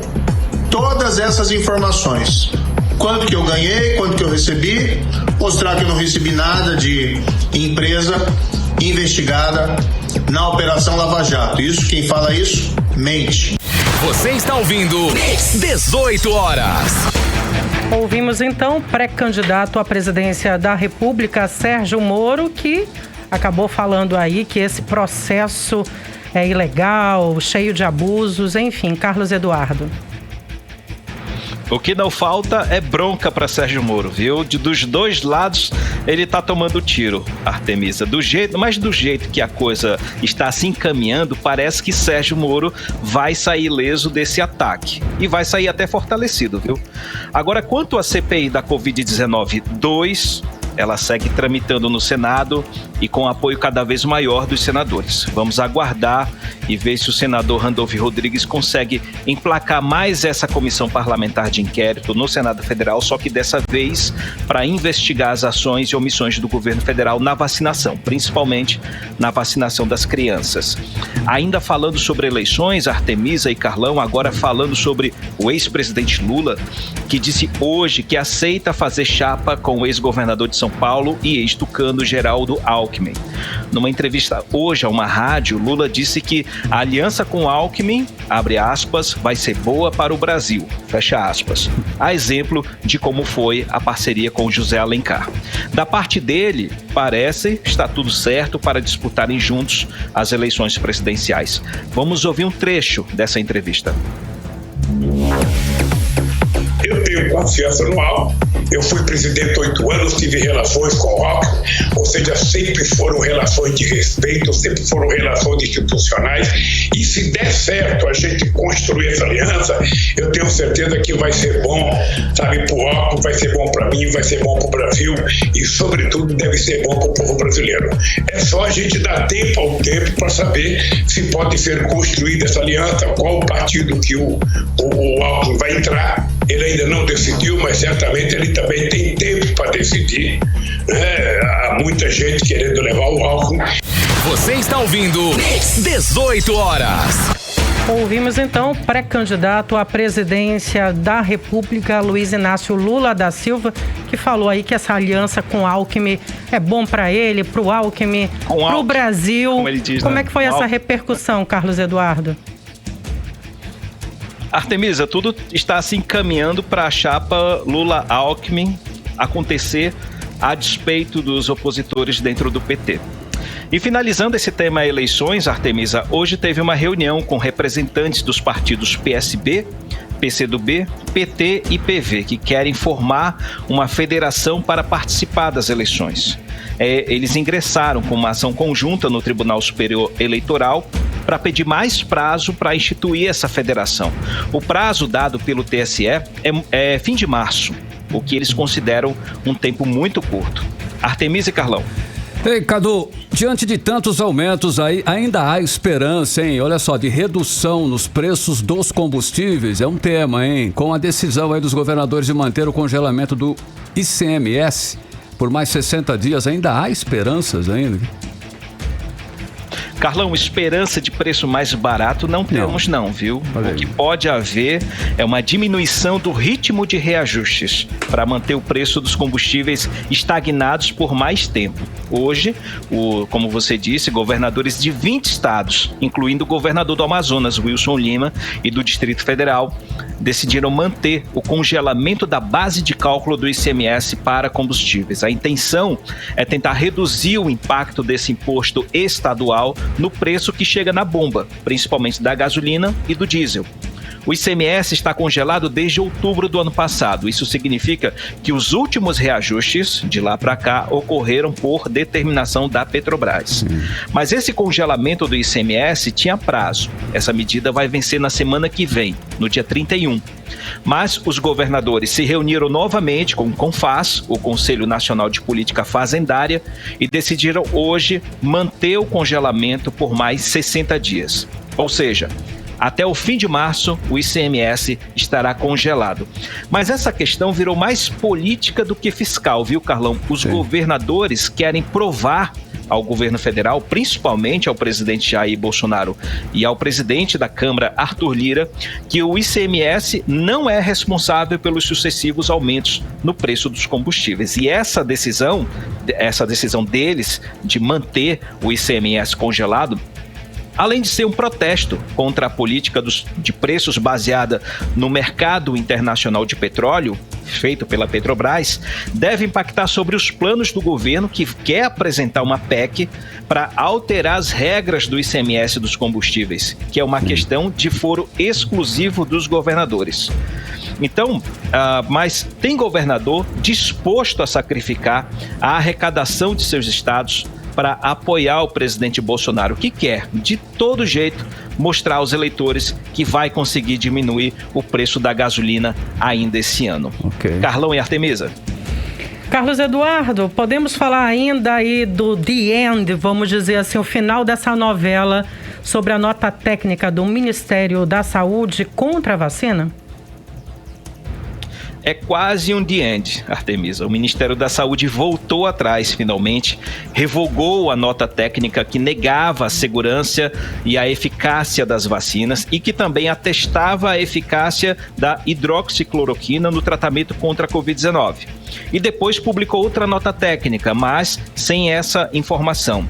todas essas informações. Quanto que eu ganhei, quanto que eu recebi, mostrar que eu não recebi nada de empresa investigada na Operação Lava Jato. Isso, quem fala isso, mente. Você está ouvindo 18 horas. Ouvimos então o pré-candidato à presidência da República, Sérgio Moro, que acabou falando aí que esse processo é ilegal, cheio de abusos, enfim. Carlos Eduardo. O que não falta é bronca para Sérgio Moro, viu? Dos dois lados ele tá tomando tiro, Artemisa. Mas do jeito que a coisa está se encaminhando, parece que Sérgio Moro vai sair ileso desse ataque. E vai sair até fortalecido, viu? Agora, quanto à CPI da Covid-19 2, ela segue tramitando no Senado e com apoio cada vez maior dos senadores. Vamos aguardar e ver se o senador Randolfo Rodrigues consegue emplacar mais essa comissão parlamentar de inquérito no Senado Federal, só que dessa vez para investigar as ações e omissões do governo federal na vacinação, principalmente na vacinação das crianças. Ainda falando sobre eleições, Artemisa e Carlão, agora falando sobre o ex-presidente Lula, que disse hoje que aceita fazer chapa com o ex-governador de São Paulo e ex-tucano Geraldo Alckmin. Numa entrevista hoje a uma rádio, Lula disse que a aliança com Alckmin, abre aspas, vai ser boa para o Brasil, fecha aspas. A exemplo de como foi a parceria com José Alencar. Da parte dele, parece estar tudo certo para disputarem juntos as eleições presidenciais. Vamos ouvir um trecho dessa entrevista. Eu tenho confiança no Alckmin. Eu fui presidente 8 anos, tive relações com o Alckmin, ou seja, sempre foram relações de respeito, sempre foram relações institucionais, e se der certo a gente construir essa aliança, eu tenho certeza que vai ser bom, sabe, para o Alckmin, vai ser bom para mim, vai ser bom para o Brasil, e sobretudo deve ser bom para o povo brasileiro. É só a gente dar tempo ao tempo para saber se pode ser construída essa aliança, qual o partido que o Alckmin vai entrar. Ele ainda não decidiu, mas certamente ele também tem tempo para decidir. Há muita gente querendo levar o Alckmin. Você está ouvindo 18 horas. Ouvimos então o pré-candidato à presidência da República, Luiz Inácio Lula da Silva, que falou aí que essa aliança com o Alckmin é bom para ele, para o Alckmin, para o Brasil. Como ele diz, como é que foi essa repercussão, Carlos Eduardo? Artemisa, tudo está se encaminhando para a chapa Lula-Alckmin acontecer a despeito dos opositores dentro do PT. E finalizando esse tema eleições, Artemisa, hoje teve uma reunião com representantes dos partidos PSB, PCdoB, PT e PV, que querem formar uma federação para participar das eleições. Eles ingressaram com uma ação conjunta no Tribunal Superior Eleitoral para pedir mais prazo para instituir essa federação. O prazo dado pelo TSE é fim de março, o que eles consideram um tempo muito curto. Artemisa e Carlão. Ei, Cadu, diante de tantos aumentos aí, ainda há esperança, hein? Olha só, de redução nos preços dos combustíveis, é um tema, hein? Com a decisão aí dos governadores de manter o congelamento do ICMS por mais 60 dias, ainda há esperanças ainda? Carlão, esperança de preço mais barato não temos não, viu? O que pode haver é uma diminuição do ritmo de reajustes para manter o preço dos combustíveis estagnados por mais tempo. Hoje, como você disse, governadores de 20 estados, incluindo o governador do Amazonas, Wilson Lima, e do Distrito Federal, decidiram manter o congelamento da base de cálculo do ICMS para combustíveis. A intenção é tentar reduzir o impacto desse imposto estadual no preço que chega na bomba, principalmente da gasolina e do diesel. O ICMS está congelado desde outubro do ano passado. Isso significa que os últimos reajustes de lá para cá ocorreram por determinação da Petrobras. Mas esse congelamento do ICMS tinha prazo. Essa medida vai vencer na semana que vem, no dia 31. Mas os governadores se reuniram novamente com o CONFAZ, o Conselho Nacional de Política Fazendária, e decidiram hoje manter o congelamento por mais 60 dias. Ou seja, até o fim de março, o ICMS estará congelado. Mas essa questão virou mais política do que fiscal, viu, Carlão? Os governadores querem provar ao governo federal, principalmente ao presidente Jair Bolsonaro e ao presidente da Câmara, Arthur Lira, que o ICMS não é responsável pelos sucessivos aumentos no preço dos combustíveis. E essa decisão deles de manter o ICMS congelado, além de ser um protesto contra a política de preços baseada no mercado internacional de petróleo, feito pela Petrobras, deve impactar sobre os planos do governo, que quer apresentar uma PEC para alterar as regras do ICMS dos combustíveis, que é uma questão de foro exclusivo dos governadores. Então, mas tem governador disposto a sacrificar a arrecadação de seus estados para apoiar o presidente Bolsonaro, que quer, de todo jeito, mostrar aos eleitores que vai conseguir diminuir o preço da gasolina ainda esse ano. Okay. Carlão e Artemisa. Carlos Eduardo, podemos falar ainda aí do The End, vamos dizer assim, o final dessa novela sobre a nota técnica do Ministério da Saúde contra a vacina? É quase um the end, Artemisa. O Ministério da Saúde voltou atrás, finalmente, revogou a nota técnica que negava a segurança e a eficácia das vacinas e que também atestava a eficácia da hidroxicloroquina no tratamento contra a Covid-19. E depois publicou outra nota técnica, mas sem essa informação.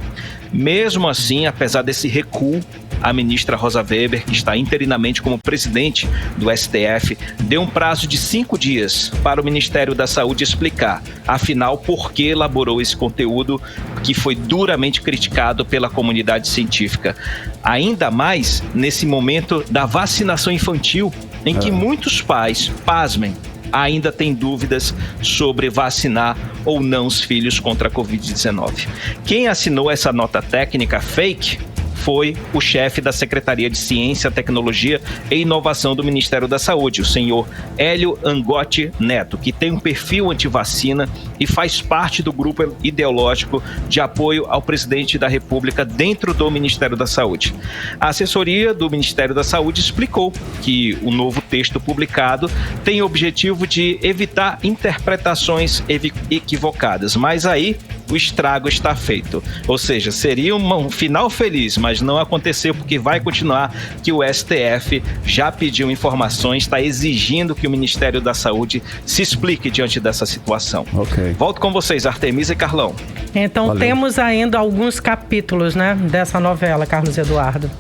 Mesmo assim, apesar desse recuo, a ministra Rosa Weber, que está interinamente como presidente do STF, deu um prazo de 5 dias para o Ministério da Saúde explicar, afinal, por que elaborou esse conteúdo que foi duramente criticado pela comunidade científica. Ainda mais nesse momento da vacinação infantil, em que muitos pais, pasmem, ainda tem dúvidas sobre vacinar ou não os filhos contra a Covid-19. Quem assinou essa nota técnica fake foi o chefe da Secretaria de Ciência, Tecnologia e Inovação do Ministério da Saúde, o senhor Hélio Angotti Neto, que tem um perfil antivacina e faz parte do grupo ideológico de apoio ao presidente da República dentro do Ministério da Saúde. A assessoria do Ministério da Saúde explicou que o novo texto publicado tem o objetivo de evitar interpretações equivocadas, mas aí o estrago está feito. Ou seja, seria um final feliz, mas não aconteceu porque vai continuar que o STF já pediu informações, está exigindo que o Ministério da Saúde se explique diante dessa situação. Okay. Volto com vocês, Artemisa e Carlão. Então Valeu. Temos ainda alguns capítulos, né, dessa novela, Carlos Eduardo.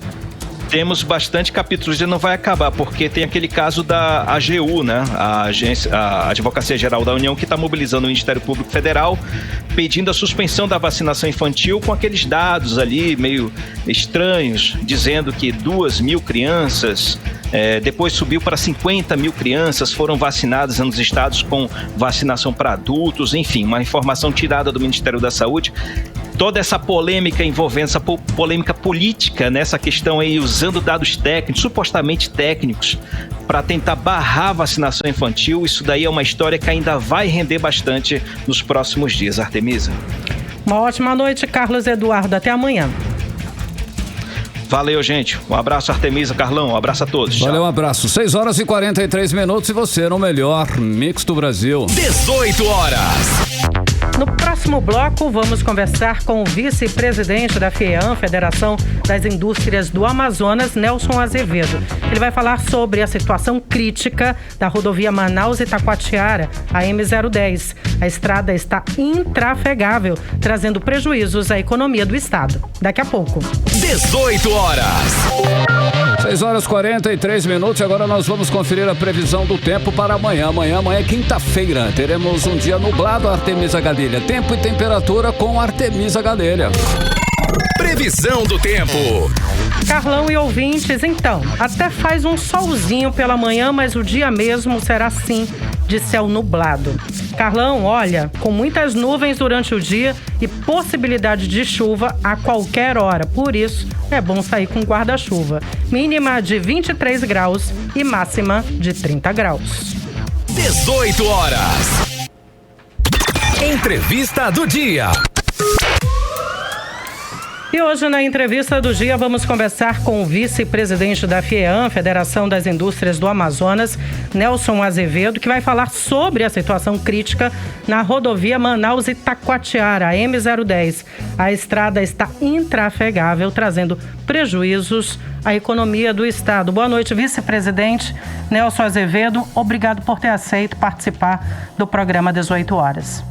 Temos bastante capítulos e não vai acabar, porque tem aquele caso da AGU, né? A Advocacia Geral da União, que está mobilizando o Ministério Público Federal, pedindo a suspensão da vacinação infantil com aqueles dados ali meio estranhos, dizendo que 2.000 crianças, depois subiu para 50 mil crianças foram vacinadas nos estados com vacinação para adultos, enfim, uma informação tirada do Ministério da Saúde. Toda essa polêmica envolvendo, essa polêmica política nessa questão aí, usando dados técnicos, supostamente técnicos, para tentar barrar a vacinação infantil, isso daí é uma história que ainda vai render bastante nos próximos dias, Artemisa. Uma ótima noite, Carlos Eduardo. Até amanhã. Valeu, gente. Um abraço, Artemisa, Carlão. Um abraço a todos. Valeu, um abraço. 6 horas e 43 minutos e você no melhor mix do Brasil. 18 horas. No próximo bloco, vamos conversar com o vice-presidente da FEAM, Federação das Indústrias do Amazonas, Nelson Azevedo. Ele vai falar sobre a situação crítica da rodovia Manaus-Itacoatiara, a M010. A estrada está intrafegável, trazendo prejuízos à economia do estado. Daqui a pouco. 18 horas. 6 horas e 43 minutos. Agora nós vamos conferir a previsão do tempo para amanhã. Amanhã é quinta-feira. Teremos um dia nublado, Artemisa Gadelha. Tempo e temperatura com Artemisa Gadelha. Previsão do tempo. Carlão e ouvintes, então, até faz um solzinho pela manhã, mas o dia mesmo será sim de céu nublado. Carlão, olha, com muitas nuvens durante o dia e possibilidade de chuva a qualquer hora. Por isso, é bom sair com guarda-chuva. Mínima de 23 graus e máxima de 30 graus. 18 horas. Entrevista do dia. E hoje, na entrevista do dia, vamos conversar com o vice-presidente da FIEAM, Federação das Indústrias do Amazonas, Nelson Azevedo, que vai falar sobre a situação crítica na rodovia Manaus-Itacoatiara, a M010. A estrada está intrafegável, trazendo prejuízos à economia do estado. Boa noite, vice-presidente Nelson Azevedo. Obrigado por ter aceito participar do programa 18 horas.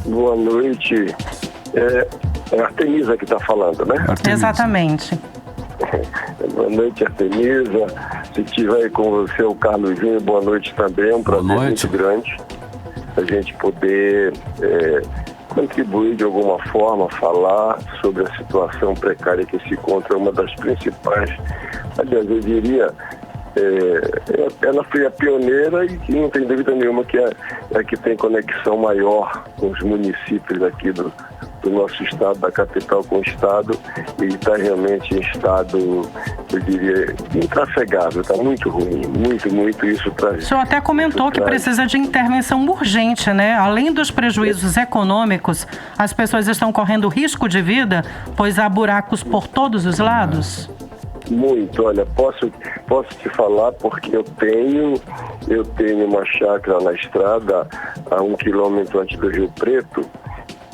Boa noite. É a Artemisa que está falando, né? Artemisa. Exatamente. Boa noite, Artemisa. Se estiver aí com você, o Carlosinho, boa noite também. É um prazer muito grande a gente poder contribuir de alguma forma, falar sobre a situação precária que se encontra, uma das principais, aliás, eu diria, ela foi a pioneira e que não tem dúvida nenhuma que é a que tem conexão maior com os municípios aqui do nosso estado, da capital com o estado, e está realmente em estado, eu diria, intrafegável, está muito ruim, muito, isso traz... O senhor até comentou que precisa de intervenção urgente, né? Além dos prejuízos econômicos, as pessoas estão correndo risco de vida, pois há buracos por todos os lados? Muito, olha, posso te falar porque eu tenho uma chácara na estrada a 1 quilômetro antes do Rio Preto,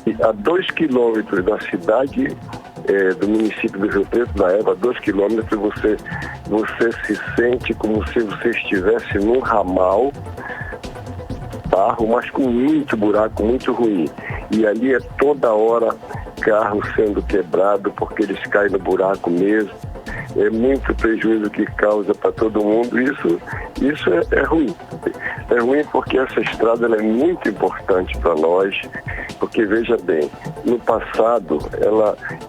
e a 2 quilômetros da cidade, do município do Rio Preto, da Eva, a 2 quilômetros, você se sente como se você estivesse num ramal, mas com muito buraco, muito ruim. E ali é toda hora carro sendo quebrado porque eles caem no buraco mesmo. É muito prejuízo que causa para todo mundo. Isso é ruim. É ruim porque essa estrada ela é muito importante para nós, porque veja bem, no passado,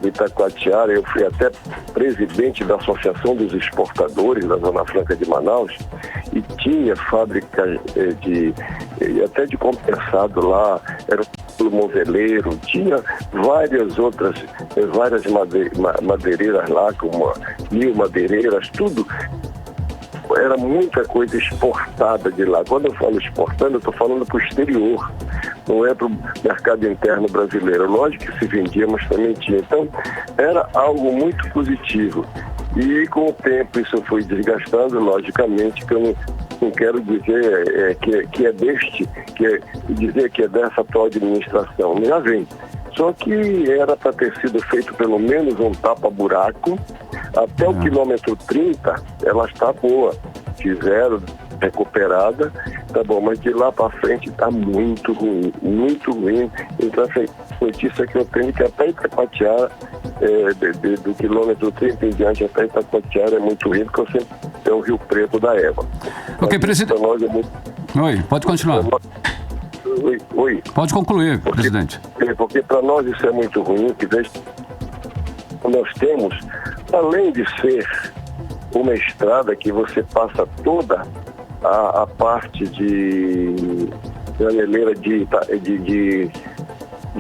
Itacoatiara, eu fui até presidente da Associação dos Exportadores da Zona Franca de Manaus, e tinha fábrica até de compensado lá, era um moveleiro, tinha várias madeireiras lá, como 1000 madeireiras, tudo. Era muita coisa exportada de lá. Quando eu falo exportando, eu estou falando para o exterior, não é para o mercado interno brasileiro. Lógico que se vendia, mas também tinha. Então, era algo muito positivo. E com o tempo isso foi desgastando, logicamente, que eu não quero dizer dizer que é dessa atual administração. Já vem. Só que era para ter sido feito pelo menos um tapa-buraco. Até o quilômetro 30, ela está boa. Fizeram, recuperada, tá bom, mas de lá para frente está muito ruim. Então, essa notícia que eu tenho que até Itacoatiara, do quilômetro 30 em diante até Itacoatiara é muito ruim, porque eu sempre tenho o Rio Preto da Eva. Ok, presidente. Oi, pode continuar. Oi. Pode concluir, presidente. Porque para nós isso é muito ruim, que nós temos, além de ser uma estrada que você passa toda a parte de graneleira de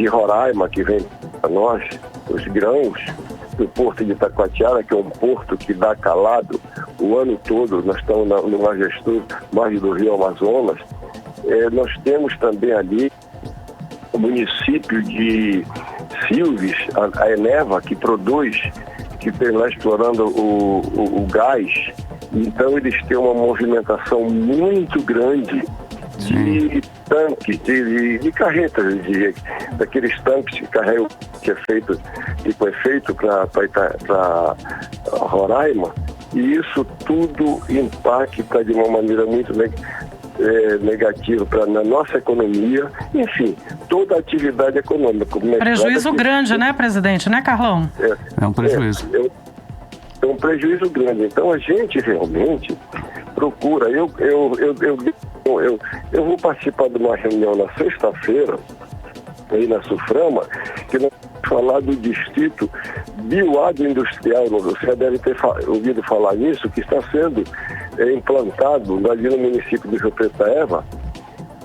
Roraima, que vem para nós, os grãos do porto de Itacoatiara, que é um porto que dá calado o ano todo. Nós estamos no majestoso margem do Rio Amazonas. Nós temos também ali o município de Silves, a Eneva, que produz, que tem lá explorando o gás. Então eles têm uma movimentação muito grande de tanques, de carretas, daqueles tanques que carregam, que foi feito para Roraima, e isso tudo impacta de uma maneira muito negativa na nossa economia, enfim, toda a atividade econômica. Prejuízo grande, né, presidente? Né, Carlão? É um prejuízo. É um prejuízo grande. Então a gente realmente procura. Eu vou participar de uma reunião na sexta-feira, aí na Suframa, que nós vamos falar do distrito bioagroindustrial. Você já deve ter ouvido falar nisso, que está sendo implantado ali no município de Rio Preto da Eva,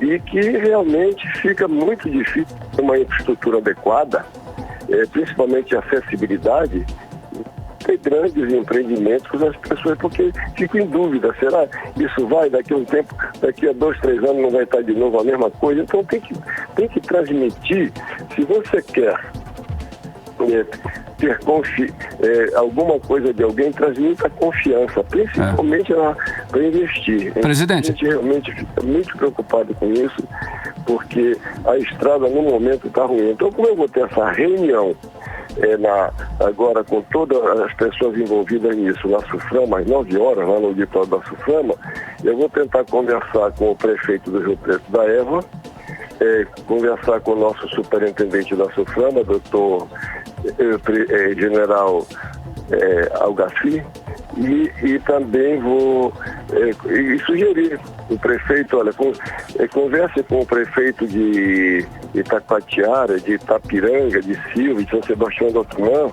e que realmente fica muito difícil ter uma infraestrutura adequada, principalmente a acessibilidade, ter grandes empreendimentos com as pessoas, porque fico em dúvida, será isso vai daqui a um tempo, daqui a 2, 3 anos não vai estar de novo a mesma coisa? Então tem que transmitir, se você quer ter alguma coisa de alguém traz muita confiança, principalmente para investir. Presidente. A gente realmente fica muito preocupado com isso, porque a estrada no momento está ruim. Então, como eu vou ter essa reunião agora com todas as pessoas envolvidas nisso, na Suframa, às 9 horas, lá no auditório da Suframa, eu vou tentar conversar com o prefeito do Rio Preto da Eva, conversar com o nosso superintendente da Suframa, doutor general Algaci, e também vou sugerir o prefeito, olha, converse com o prefeito de Itacoatiara, de Itapiranga, de Silva, de São Sebastião do Otumã,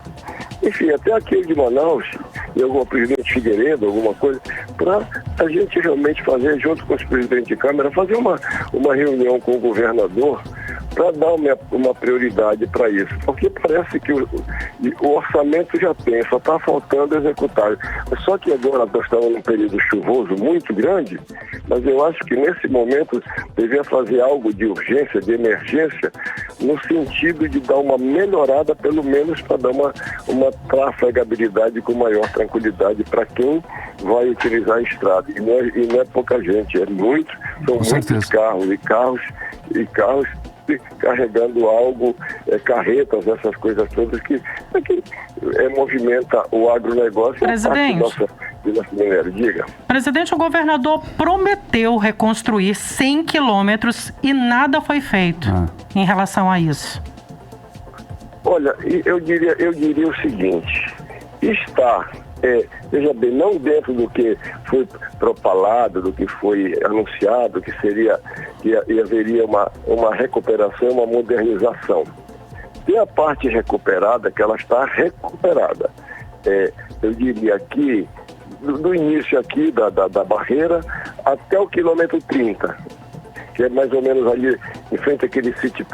enfim, até aquele de Manaus, e algum presidente Figueiredo, alguma coisa, para a gente realmente fazer, junto com os presidentes de Câmara, fazer uma reunião com o governador para dar uma prioridade para isso. Porque parece que o orçamento já tem, só está faltando executar. Só que agora nós estamos num período chuvoso muito grande, mas eu acho que nesse momento devia fazer algo de urgência, de emergência, no sentido de dar uma melhorada, pelo menos para dar uma trafegabilidade com maior tranquilidade para quem vai utilizar a estrada. E não é pouca gente, são muitos carros carregando algo, carretas, essas coisas todas que movimenta o agronegócio. Presidente, de nosso minério. Diga. Presidente, o governador prometeu reconstruir 100 quilômetros e nada foi feito em relação a isso. Olha, eu diria o seguinte, veja bem, não dentro do que foi propalado, do que foi anunciado, que haveria uma recuperação, uma modernização. Tem a parte recuperada, que ela está recuperada. Eu diria aqui, do início aqui da barreira até o quilômetro 30, que é mais ou menos ali em frente àquele City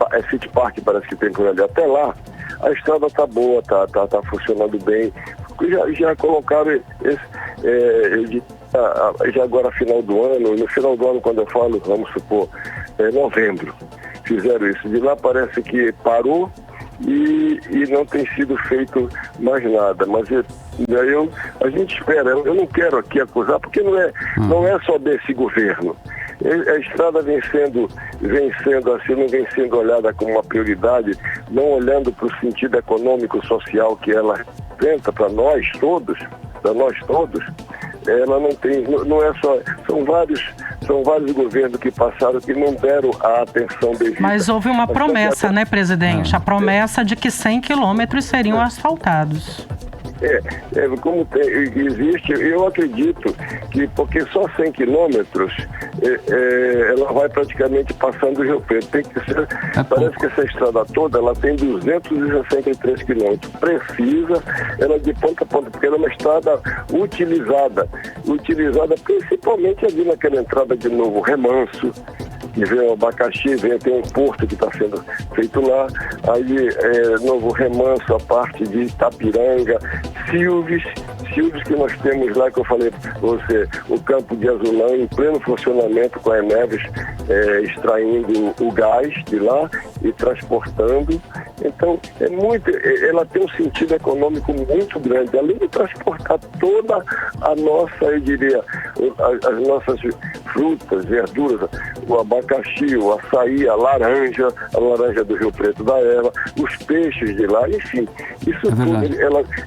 Park, parece que tem por ali. Até lá, a estrada está boa, tá funcionando bem. Já colocaram já agora final do ano, no final do ano, quando eu falo, vamos supor, novembro, fizeram isso. De lá parece que parou e não tem sido feito mais nada. Mas a gente espera, eu não quero aqui acusar, porque não é só desse governo. A estrada vem sendo assim, não vem sendo olhada como uma prioridade, não olhando para o sentido econômico, social que ela representa para nós todos, ela não tem, não é só, são vários governos que passaram que não deram a atenção devida. Mas houve uma promessa, né, presidente? A promessa de que 100 quilômetros seriam asfaltados. Como existe, eu acredito que, porque só 100 quilômetros ela vai praticamente passando o Rio Preto. Tem que ser, parece que essa estrada toda ela tem 263 quilômetros. Precisa ela de ponta a ponta, porque ela é uma estrada utilizada principalmente ali naquela entrada de Novo Remanso, que vem o Abacaxi, tem um porto que está sendo feito lá, aí Novo Remanso, a parte de Itapiranga, Silves que nós temos lá, que eu falei para você, o campo de Azulão em pleno funcionamento com a Eneves, extraindo o gás de lá e transportando. Então, ela tem um sentido econômico muito grande, além de transportar toda a nossa, eu diria, as nossas frutas, verduras, o abacaxi, o açaí, a laranja do Rio Preto da Eva, os peixes de lá, enfim, isso tudo,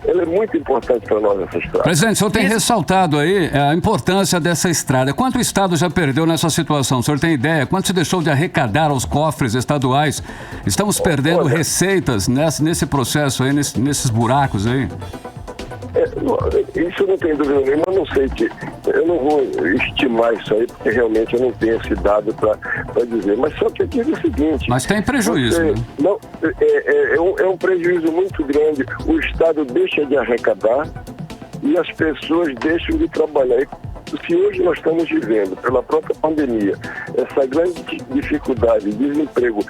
ela é muito importante para nós, essa estrada. Presidente, o senhor tem ressaltado aí a importância dessa estrada. Quanto o Estado já perdeu nessa situação? O senhor tem ideia? Quanto se deixou de arrecadar aos cofres estaduais? Estamos perdendo receitas nesse processo aí, nesses buracos aí? Isso não tem dúvida nenhuma, eu não sei eu não vou estimar isso aí, porque realmente eu não tenho esse dado para dizer, mas só que eu digo o seguinte... Mas tem prejuízo, né? Não, é um prejuízo muito grande, o Estado deixa de arrecadar e as pessoas deixam de trabalhar. Se hoje nós estamos vivendo, pela própria pandemia, essa grande dificuldade, desemprego,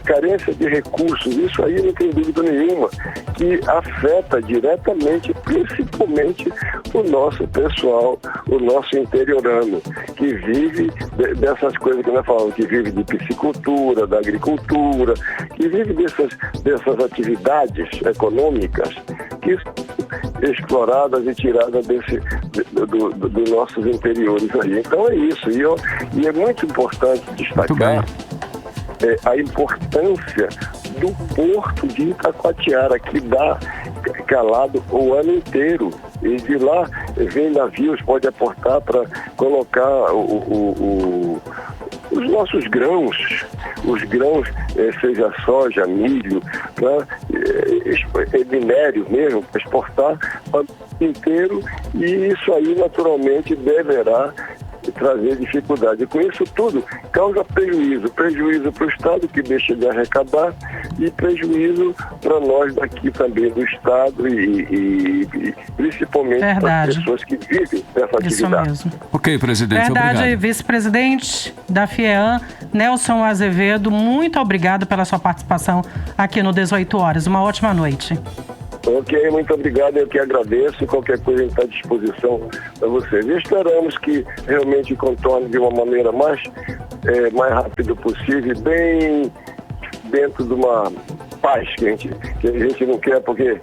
carência de recursos, isso aí não tem dúvida nenhuma, que afeta diretamente, principalmente, o nosso pessoal, o nosso interiorano, que vive dessas coisas que nós falamos, que vive de piscicultura, da agricultura, que vive dessas atividades econômicas que exploradas e tiradas dos nossos interiores aí. Então é isso. E é muito importante destacar a importância do porto de Itacoatiara, que dá calado o ano inteiro. E de lá vem navios, pode aportar para colocar os nossos grãos, seja soja, milho, minério mesmo, para exportar para o inteiro, e isso aí naturalmente deverá trazer dificuldade. E com isso tudo causa prejuízo para o Estado, que deixa de arrecadar, e prejuízo para nós daqui também do Estado e principalmente para as pessoas que vivem dessa atividade. Isso mesmo. Ok, presidente, verdade, obrigado. Vice-presidente da FIEAM, Nelson Azevedo, muito obrigado pela sua participação aqui no 18 Horas. Uma ótima noite. Ok, muito obrigado, eu que agradeço. Qualquer coisa está à disposição para vocês. E esperamos que realmente contorne de uma maneira mais rápido possível, bem dentro de uma paz que a gente não quer, porque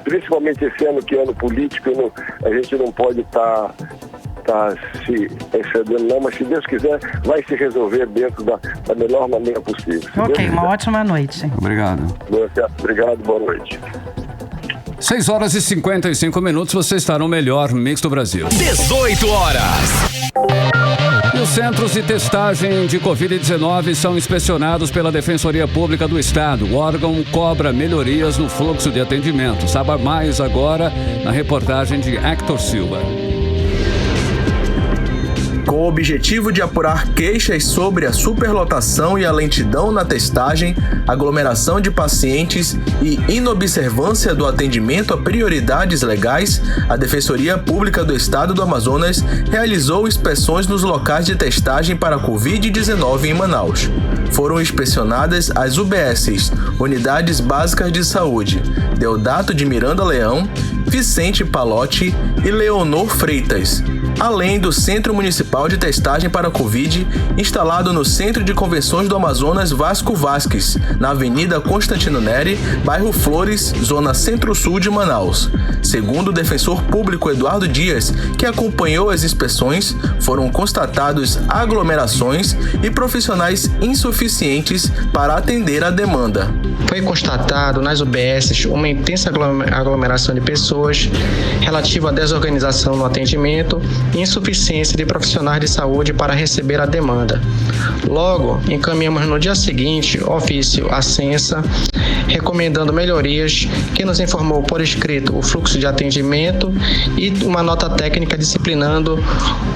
principalmente esse ano, que é ano político, a gente não pode estar se excedendo não, mas se Deus quiser, vai se resolver dentro da melhor maneira possível. Ok, uma ótima noite. Obrigado. Obrigado, boa noite. 6 horas e 55 minutos, você está no melhor mix do Brasil. 18 horas. E os centros de testagem de Covid-19 são inspecionados pela Defensoria Pública do Estado. O órgão cobra melhorias no fluxo de atendimento. Saiba mais agora na reportagem de Hector Silva. Com o objetivo de apurar queixas sobre a superlotação e a lentidão na testagem, aglomeração de pacientes e inobservância do atendimento a prioridades legais, a Defensoria Pública do Estado do Amazonas realizou inspeções nos locais de testagem para a Covid-19 em Manaus. Foram inspecionadas as UBSs, Unidades Básicas de Saúde, Deodato de Miranda Leão, Vicente Palotti e Leonor Freitas, além do Centro Municipal de Testagem para a Covid, instalado no Centro de Convenções do Amazonas Vasco Vasques, na Avenida Constantino Neri, bairro Flores, zona centro-sul de Manaus. Segundo o defensor público Eduardo Dias, que acompanhou as inspeções, foram constatados aglomerações e profissionais insuficientes para atender a demanda. Foi constatado nas UBSs uma intensa aglomeração de pessoas relativa à desorganização no atendimento e insuficiência de profissionais de saúde para receber a demanda. Logo, encaminhamos no dia seguinte ofício à Censa, recomendando melhorias, que nos informou por escrito o fluxo de atendimento e uma nota técnica disciplinando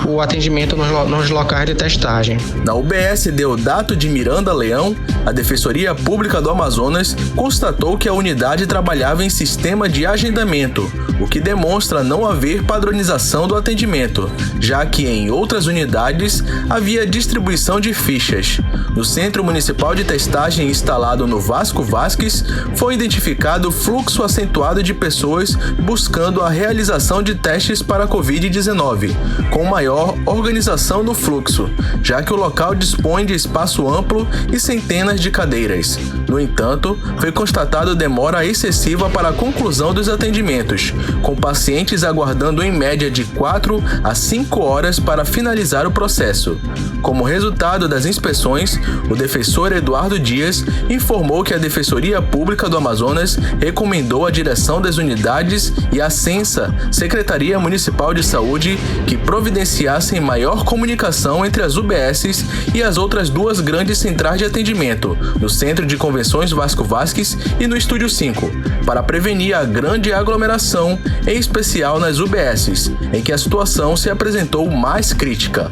o atendimento nos locais de testagem. Na UBS Deodato de Miranda Leão, a Defensoria Pública do Amazonas constatou que a unidade trabalhava em sistema de agendamento, o que demonstra não haver padronização do atendimento, já que em outras unidades havia distribuição de fichas. No Centro Municipal de Testagem instalado no Vasco Vasques, foi identificado fluxo acentuado de pessoas buscando a realização de testes para a Covid-19, com maior organização no fluxo, já que o local dispõe de espaço amplo e centenas de cadeiras. No entanto, foi constatado demora excessiva para a conclusão dos atendimentos, com pacientes aguardando em média de 4 a 5 horas para finalizar o processo. Como resultado das inspeções, o defensor Eduardo Dias informou que a Defensoria Pública do Amazonas recomendou à direção das unidades e à Censa, Secretaria Municipal de Saúde, que providenciassem maior comunicação entre as UBSs e as outras duas grandes centrais de atendimento, no Centro de Convenções Vasco Vasques e no Estúdio 5, para prevenir a grande aglomeração, em especial nas UBSs, em que a situação se apresentou mais crítica.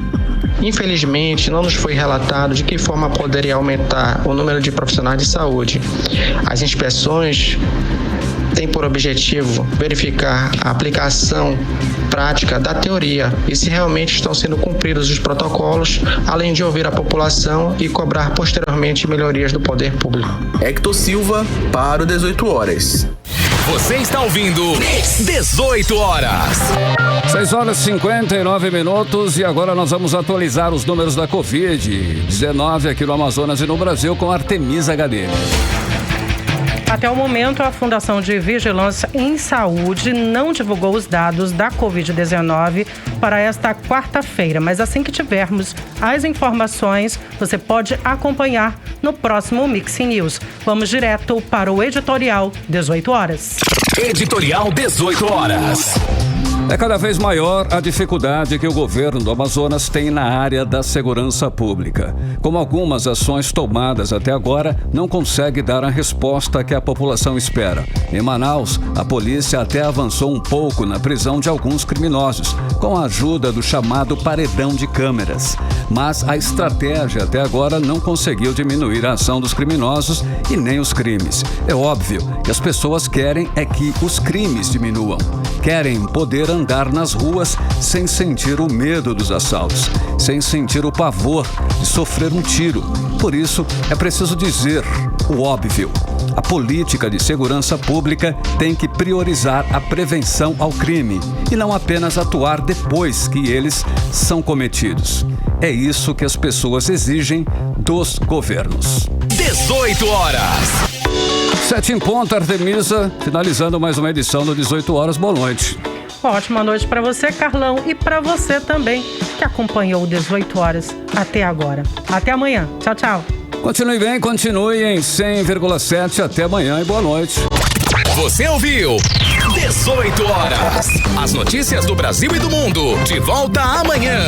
Infelizmente, não nos foi relatado de que forma poderia aumentar o número de profissionais de saúde. As inspeções têm por objetivo verificar a aplicação prática da teoria e se realmente estão sendo cumpridos os protocolos, além de ouvir a população e cobrar posteriormente melhorias do poder público. Hector Silva para o 18 Horas. Você está ouvindo 18 horas. 6 horas e 59 minutos e agora nós vamos atualizar os números da Covid-19 aqui no Amazonas e no Brasil com Artemisa Gadelha. Até o momento, a Fundação de Vigilância em Saúde não divulgou os dados da Covid-19 para esta quarta-feira, mas assim que tivermos as informações, você pode acompanhar no próximo Mix News. Vamos direto para o Editorial 18 horas. Editorial 18 horas. É cada vez maior a dificuldade que o governo do Amazonas tem na área da segurança pública. Como algumas ações tomadas até agora, não consegue dar a resposta que a população espera. Em Manaus, a polícia até avançou um pouco na prisão de alguns criminosos, com a ajuda do chamado paredão de câmeras. Mas a estratégia até agora não conseguiu diminuir a ação dos criminosos e nem os crimes. É óbvio que as pessoas querem é que os crimes diminuam. Querem poder andar nas ruas sem sentir o medo dos assaltos, sem sentir o pavor de sofrer um tiro. Por isso, é preciso dizer o óbvio. A política de segurança pública tem que priorizar a prevenção ao crime e não apenas atuar depois que eles são cometidos. É isso que as pessoas exigem dos governos. 18 horas. 7 em ponto, Artemisa, finalizando mais uma edição do 18 horas. Boa noite. Ótima noite para você, Carlão, e para você também que acompanhou 18 horas até agora. Até amanhã. Tchau, tchau. Continue bem, continue em 100,7. Até amanhã e boa noite. Você ouviu 18 horas. As notícias do Brasil e do mundo. De volta amanhã.